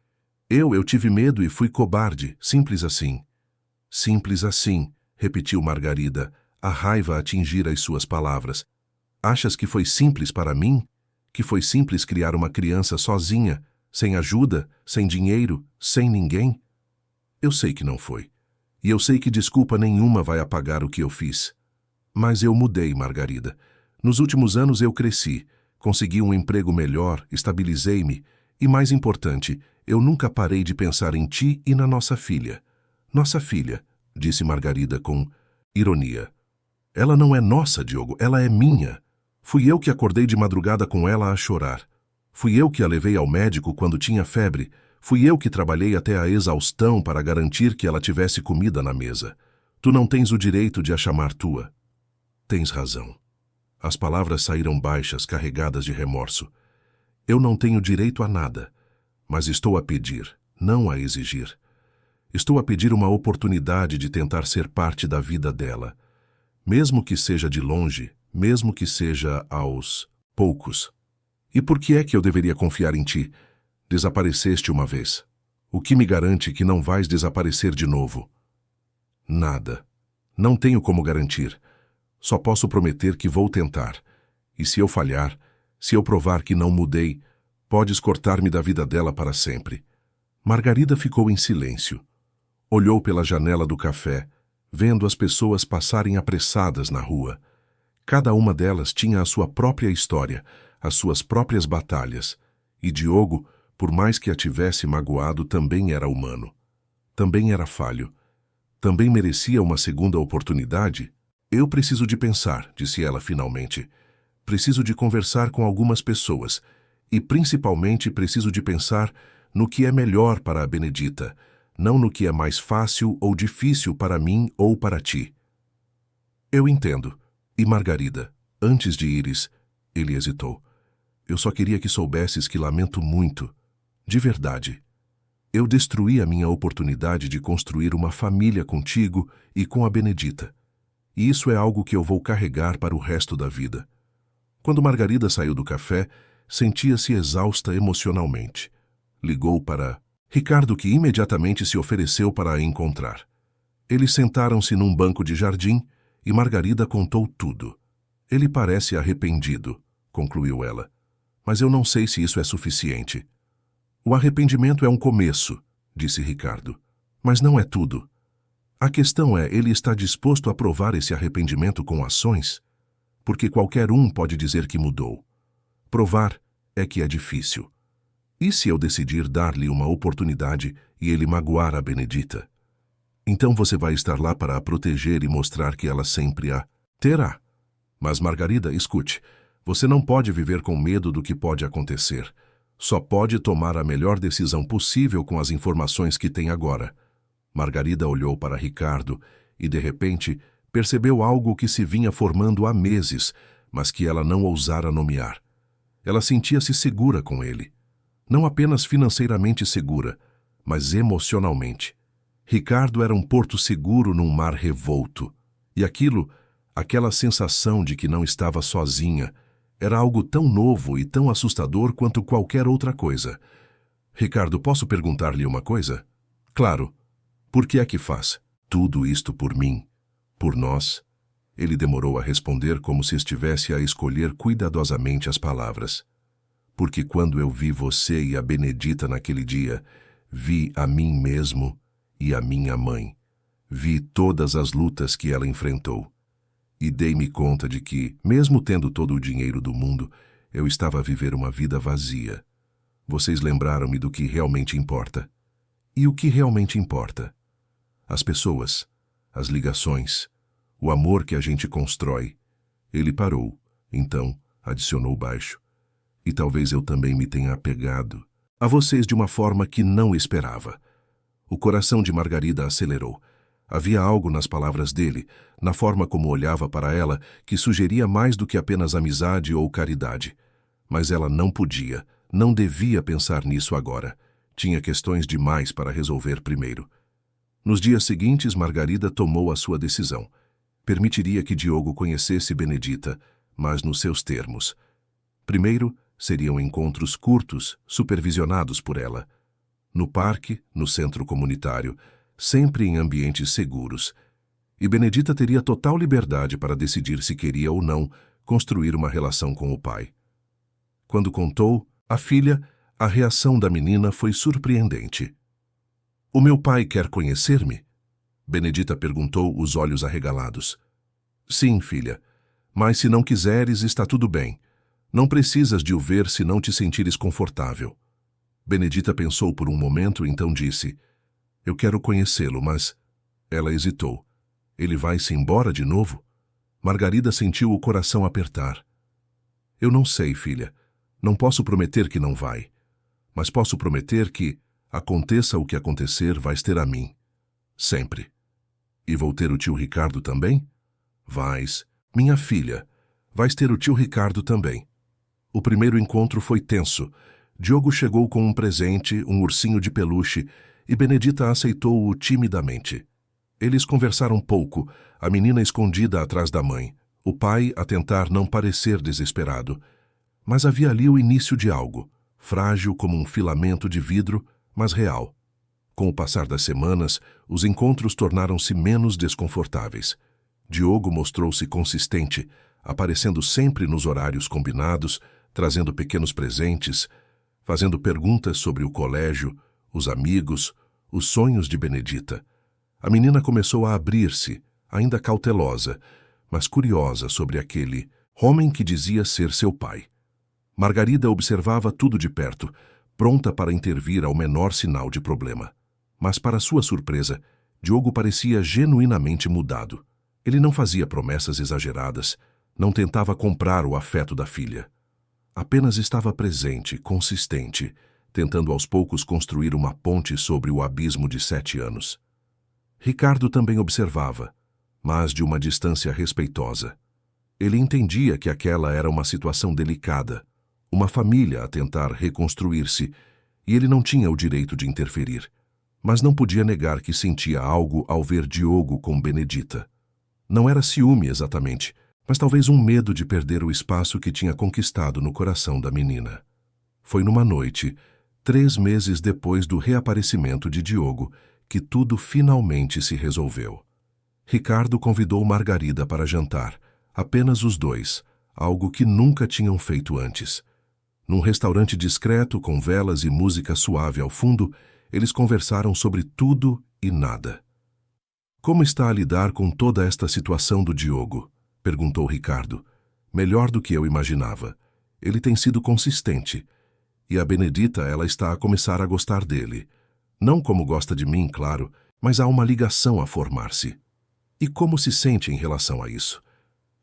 Speaker 1: Eu tive medo e fui cobarde, simples assim." "Simples assim", repetiu Margarida, a raiva a atingir as suas palavras. "Achas que foi simples para mim? Que foi simples criar uma criança sozinha, sem ajuda, sem dinheiro, sem ninguém? Eu sei que não foi. E eu sei que desculpa nenhuma vai apagar o que eu fiz. Mas eu mudei, Margarida. Nos últimos anos eu cresci, consegui um emprego melhor, estabilizei-me e, mais importante, eu nunca parei de pensar em ti e na nossa filha. Nossa filha, disse Margarida com ironia. Ela não é nossa, Diogo, ela é minha. Fui eu que acordei de madrugada com ela a chorar. Fui eu que a levei ao médico quando tinha febre. Fui eu que trabalhei até a exaustão para garantir que ela tivesse comida na mesa. Tu não tens o direito de a chamar tua. Tens razão. As palavras saíram baixas, carregadas de remorso. Eu não tenho direito a nada, mas estou a pedir, não a exigir. Estou a pedir uma oportunidade de tentar ser parte da vida dela. Mesmo que seja de longe, mesmo que seja aos poucos. E por que é que eu deveria confiar em ti? Desapareceste uma vez. O que me garante que não vais desaparecer de novo? Nada. Não tenho como garantir. Só posso prometer que vou tentar. E se eu falhar, se eu provar que não mudei, podes cortar-me da vida dela para sempre. Margarida ficou em silêncio. Olhou pela janela do café, vendo as pessoas passarem apressadas na rua. Cada uma delas tinha a sua própria história, as suas próprias batalhas. E Diogo, por mais que a tivesse magoado, também era humano. Também era falho. Também merecia uma segunda oportunidade. Eu preciso de pensar, disse ela finalmente. Preciso de conversar com algumas pessoas. E principalmente preciso de pensar no que é melhor para a Benedita, não no que é mais fácil ou difícil para mim ou para ti. Eu entendo. E Margarida, antes de ires, ele hesitou. Eu só queria que soubesses que lamento muito. De verdade. Eu destruí a minha oportunidade de construir uma família contigo e com a Benedita. E isso é algo que eu vou carregar para o resto da vida. Quando Margarida saiu do café, sentia-se exausta emocionalmente. Ligou para Ricardo, que imediatamente se ofereceu para a encontrar. Eles sentaram-se num banco de jardim e Margarida contou tudo. Ele parece arrependido, concluiu ela. Mas eu não sei se isso é suficiente. O arrependimento é um começo, disse Ricardo. Mas não é tudo. A questão é, ele está disposto a provar esse arrependimento com ações? Porque qualquer um pode dizer que mudou. Provar é que é difícil. E se eu decidir dar-lhe uma oportunidade e ele magoar a Benedita? Então você vai estar lá para a proteger e mostrar que ela sempre a terá. Mas Margarida, escute, você não pode viver com medo do que pode acontecer. Só pode tomar a melhor decisão possível com as informações que tem agora. Margarida olhou para Ricardo e, de repente, percebeu algo que se vinha formando há meses, mas que ela não ousara nomear. Ela sentia-se segura com ele. Não apenas financeiramente segura, mas emocionalmente. Ricardo era um porto seguro num mar revolto. E aquela sensação de que não estava sozinha, era algo tão novo e tão assustador quanto qualquer outra coisa. Ricardo, posso perguntar-lhe uma coisa? Claro. Por que é que faz tudo isto por mim? Por nós? Ele demorou a responder como se estivesse a escolher cuidadosamente as palavras. Porque quando eu vi você e a Benedita naquele dia, vi a mim mesmo e a minha mãe. Vi todas as lutas que ela enfrentou. E dei-me conta de que, mesmo tendo todo o dinheiro do mundo, eu estava a viver uma vida vazia. Vocês lembraram-me do que realmente importa. E o que realmente importa? As pessoas, as ligações, o amor que a gente constrói. Ele parou, então adicionou baixo. E talvez eu também me tenha apegado a vocês de uma forma que não esperava. O coração de Margarida acelerou. Havia algo nas palavras dele, na forma como olhava para ela, que sugeria mais do que apenas amizade ou caridade. Mas ela não podia, não devia pensar nisso agora. Tinha questões demais para resolver primeiro. Nos dias seguintes, Margarida tomou a sua decisão. Permitiria que Diogo conhecesse Benedita, mas nos seus termos. Primeiro, seriam encontros curtos, supervisionados por ela. No parque, no centro comunitário, sempre em ambientes seguros. E Benedita teria total liberdade para decidir se queria ou não construir uma relação com o pai. Quando contou, a filha, a reação da menina foi surpreendente. "O meu pai quer conhecer-me?" Benedita perguntou, os olhos arregalados. "Sim, filha, mas se não quiseres, está tudo bem. Não precisas de o ver se não te sentires confortável." Benedita pensou por um momento e então disse: "Eu quero conhecê-lo, mas..." Ela hesitou. "Ele vai-se embora de novo?" Margarida sentiu o coração apertar. "Eu não sei, filha. Não posso prometer que não vai. Mas posso prometer que, aconteça o que acontecer, vais ter a mim. Sempre. E vou ter o tio Ricardo também?" "Vais. Minha filha, vais ter o tio Ricardo também." O primeiro encontro foi tenso. Diogo chegou com um presente, um ursinho de peluche, e Benedita aceitou-o timidamente. Eles conversaram pouco, a menina escondida atrás da mãe, o pai a tentar não parecer desesperado. Mas havia ali o início de algo, frágil como um filamento de vidro, mas real. Com o passar das semanas, os encontros tornaram-se menos desconfortáveis. Diogo mostrou-se consistente, aparecendo sempre nos horários combinados, trazendo pequenos presentes, fazendo perguntas sobre o colégio, os amigos, os sonhos de Benedita. A menina começou a abrir-se, ainda cautelosa, mas curiosa sobre aquele homem que dizia ser seu pai. Margarida observava tudo de perto, pronta para intervir ao menor sinal de problema. Mas, para sua surpresa, Diogo parecia genuinamente mudado. Ele não fazia promessas exageradas, não tentava comprar o afeto da filha. Apenas estava presente, consistente, tentando aos poucos construir uma ponte sobre o abismo de 7 anos. Ricardo também observava, mas de uma distância respeitosa. Ele entendia que aquela era uma situação delicada, uma família a tentar reconstruir-se, e ele não tinha o direito de interferir. Mas não podia negar que sentia algo ao ver Diogo com Benedita. Não era ciúme exatamente, mas talvez um medo de perder o espaço que tinha conquistado no coração da menina. Foi numa noite, 3 meses depois do reaparecimento de Diogo, que tudo finalmente se resolveu. Ricardo convidou Margarida para jantar, apenas os dois, algo que nunca tinham feito antes. Num restaurante discreto, com velas e música suave ao fundo, eles conversaram sobre tudo e nada. "Como está a lidar com toda esta situação do Diogo?" perguntou Ricardo. "Melhor do que eu imaginava. Ele tem sido consistente. E a Benedita, ela está a começar a gostar dele. Não como gosta de mim, claro, mas há uma ligação a formar-se." "E como se sente em relação a isso?"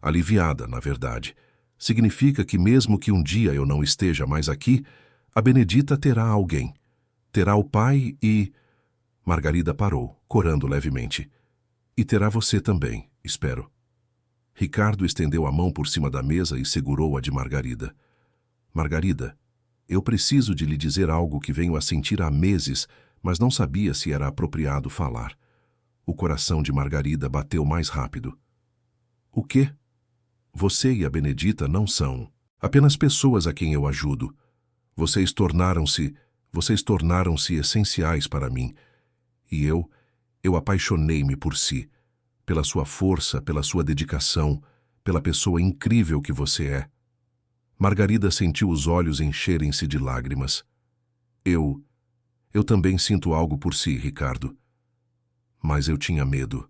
Speaker 1: "Aliviada, na verdade. Significa que mesmo que um dia eu não esteja mais aqui, a Benedita terá alguém. Terá o pai e..." Margarida parou, corando levemente. "E terá você também, espero." Ricardo estendeu a mão por cima da mesa e segurou a de Margarida. "Margarida, eu preciso de lhe dizer algo que venho a sentir há meses, mas não sabia se era apropriado falar." O coração de Margarida bateu mais rápido. "O quê?" "Você e a Benedita não são apenas pessoas a quem eu ajudo. Vocês tornaram-se essenciais para mim. E eu apaixonei-me por si, pela sua força, pela sua dedicação, pela pessoa incrível que você é." Margarida sentiu os olhos encherem-se de lágrimas. Eu também sinto algo por si, Ricardo. Mas eu tinha medo.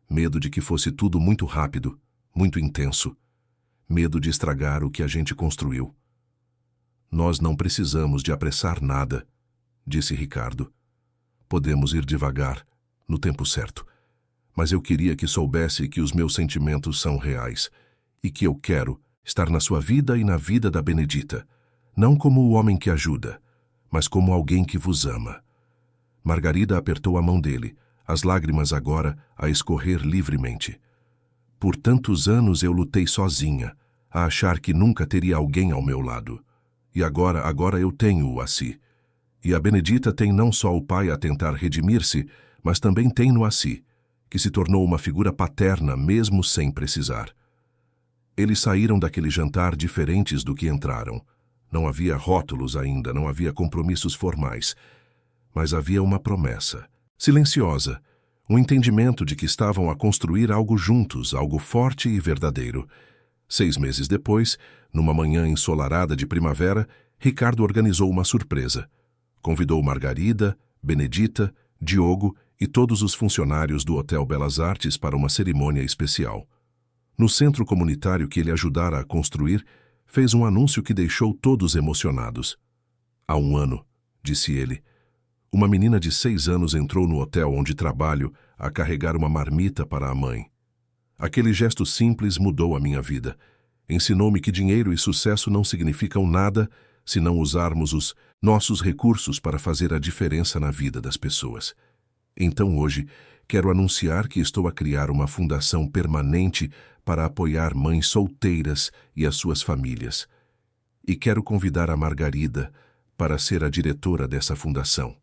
Speaker 1: Medo de que fosse tudo muito rápido, muito intenso. Medo de estragar o que a gente construiu." "Nós não precisamos de apressar nada", disse Ricardo. "Podemos ir devagar, no tempo certo. Mas eu queria que soubesse que os meus sentimentos são reais e que eu quero estar na sua vida e na vida da Benedita, não como o homem que ajuda, mas como alguém que vos ama." Margarida apertou a mão dele, as lágrimas agora a escorrer livremente. "Por tantos anos eu lutei sozinha, a achar que nunca teria alguém ao meu lado. E agora eu tenho-o assim. E a Benedita tem não só o pai a tentar redimir-se, mas também tem-no a si, que se tornou uma figura paterna mesmo sem precisar." Eles saíram daquele jantar diferentes do que entraram. Não havia rótulos ainda, não havia compromissos formais. Mas havia uma promessa, silenciosa, um entendimento de que estavam a construir algo juntos, algo forte e verdadeiro. 6 meses depois, numa manhã ensolarada de primavera, Ricardo organizou uma surpresa. Convidou Margarida, Benedita, Diogo e todos os funcionários do Hotel Belas Artes para uma cerimônia especial. No centro comunitário que ele ajudara a construir, fez um anúncio que deixou todos emocionados. Há 1 ano, disse ele, uma menina de 6 anos entrou no hotel onde trabalho a carregar uma marmita para a mãe. Aquele gesto simples mudou a minha vida. Ensinou-me que dinheiro e sucesso não significam nada se não usarmos os nossos recursos para fazer a diferença na vida das pessoas. Então hoje, quero anunciar que estou a criar uma fundação permanente para apoiar mães solteiras e as suas famílias. E quero convidar a Margarida para ser a diretora dessa fundação.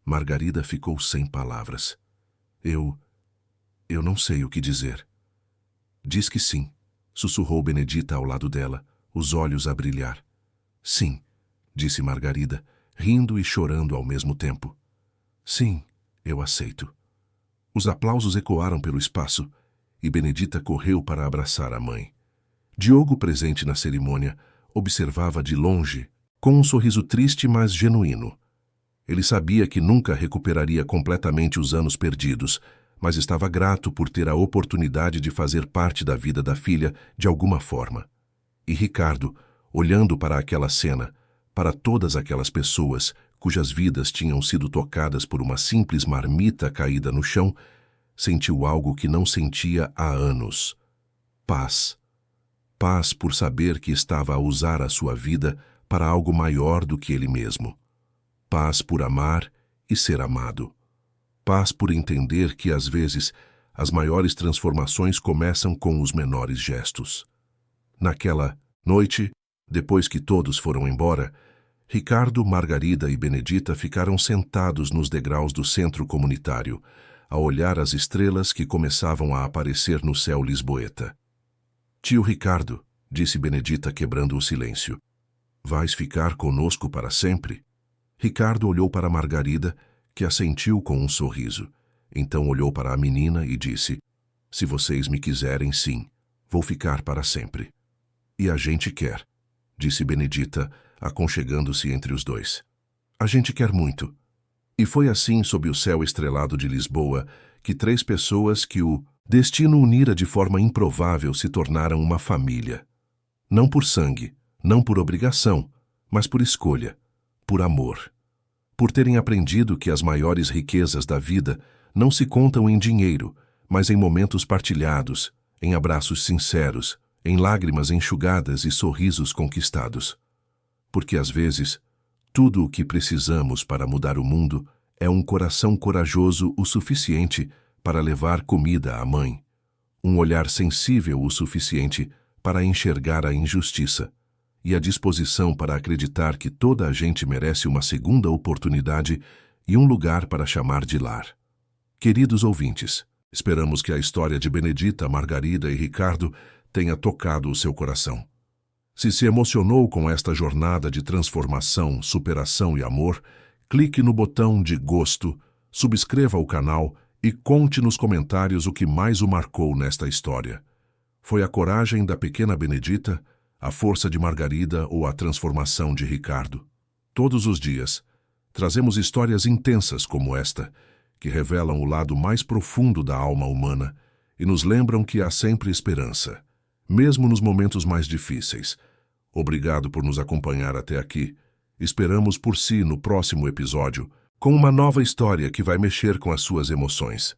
Speaker 1: Margarida ficou sem palavras. Eu não sei o que dizer. Diz que sim, sussurrou Benedita ao lado dela, os olhos a brilhar. Sim, disse Margarida, rindo e chorando ao mesmo tempo. Sim, eu aceito. Os aplausos ecoaram pelo espaço e Benedita correu para abraçar a mãe. Diogo, presente na cerimônia, observava de longe, com um sorriso triste mas genuíno. Ele sabia que nunca recuperaria completamente os anos perdidos, mas estava grato por ter a oportunidade de fazer parte da vida da filha de alguma forma. E Ricardo, olhando para aquela cena, para todas aquelas pessoas cujas vidas tinham sido tocadas por uma simples marmita caída no chão, sentiu algo que não sentia há anos. Paz. Paz por saber que estava a usar a sua vida para algo maior do que ele mesmo. Paz por amar e ser amado. Paz por entender que, às vezes, as maiores transformações começam com os menores gestos. Naquela noite, depois que todos foram embora, Ricardo, Margarida e Benedita ficaram sentados nos degraus do centro comunitário, a olhar as estrelas que começavam a aparecer no céu lisboeta. Tio Ricardo, disse Benedita quebrando o silêncio, vais ficar conosco para sempre? Ricardo olhou para Margarida, que assentiu com um sorriso. Então olhou para a menina e disse, se vocês me quiserem, sim, vou ficar para sempre. E a gente quer, disse Benedita, aconchegando-se entre os dois. A gente quer muito. E foi assim, sob o céu estrelado de Lisboa, que 3 pessoas que o destino unira de forma improvável se tornaram uma família. Não por sangue, não por obrigação, mas por escolha, por amor. Por terem aprendido que as maiores riquezas da vida não se contam em dinheiro, mas em momentos partilhados, em abraços sinceros, em lágrimas enxugadas e sorrisos conquistados. Porque às vezes, tudo o que precisamos para mudar o mundo é um coração corajoso o suficiente para levar comida à mãe, um olhar sensível o suficiente para enxergar a injustiça e a disposição para acreditar que toda a gente merece uma segunda oportunidade e um lugar para chamar de lar. Queridos ouvintes, esperamos que a história de Benedita, Margarida e Ricardo tenha tocado o seu coração. Se emocionou com esta jornada de transformação, superação e amor, clique no botão de gosto, subscreva o canal e conte nos comentários o que mais o marcou nesta história. Foi a coragem da pequena Benedita, a força de Margarida ou a transformação de Ricardo? Todos os dias, trazemos histórias intensas como esta, que revelam o lado mais profundo da alma humana e nos lembram que há sempre esperança, mesmo nos momentos mais difíceis. Obrigado por nos acompanhar até aqui. Esperamos por si no próximo episódio, com uma nova história que vai mexer com as suas emoções.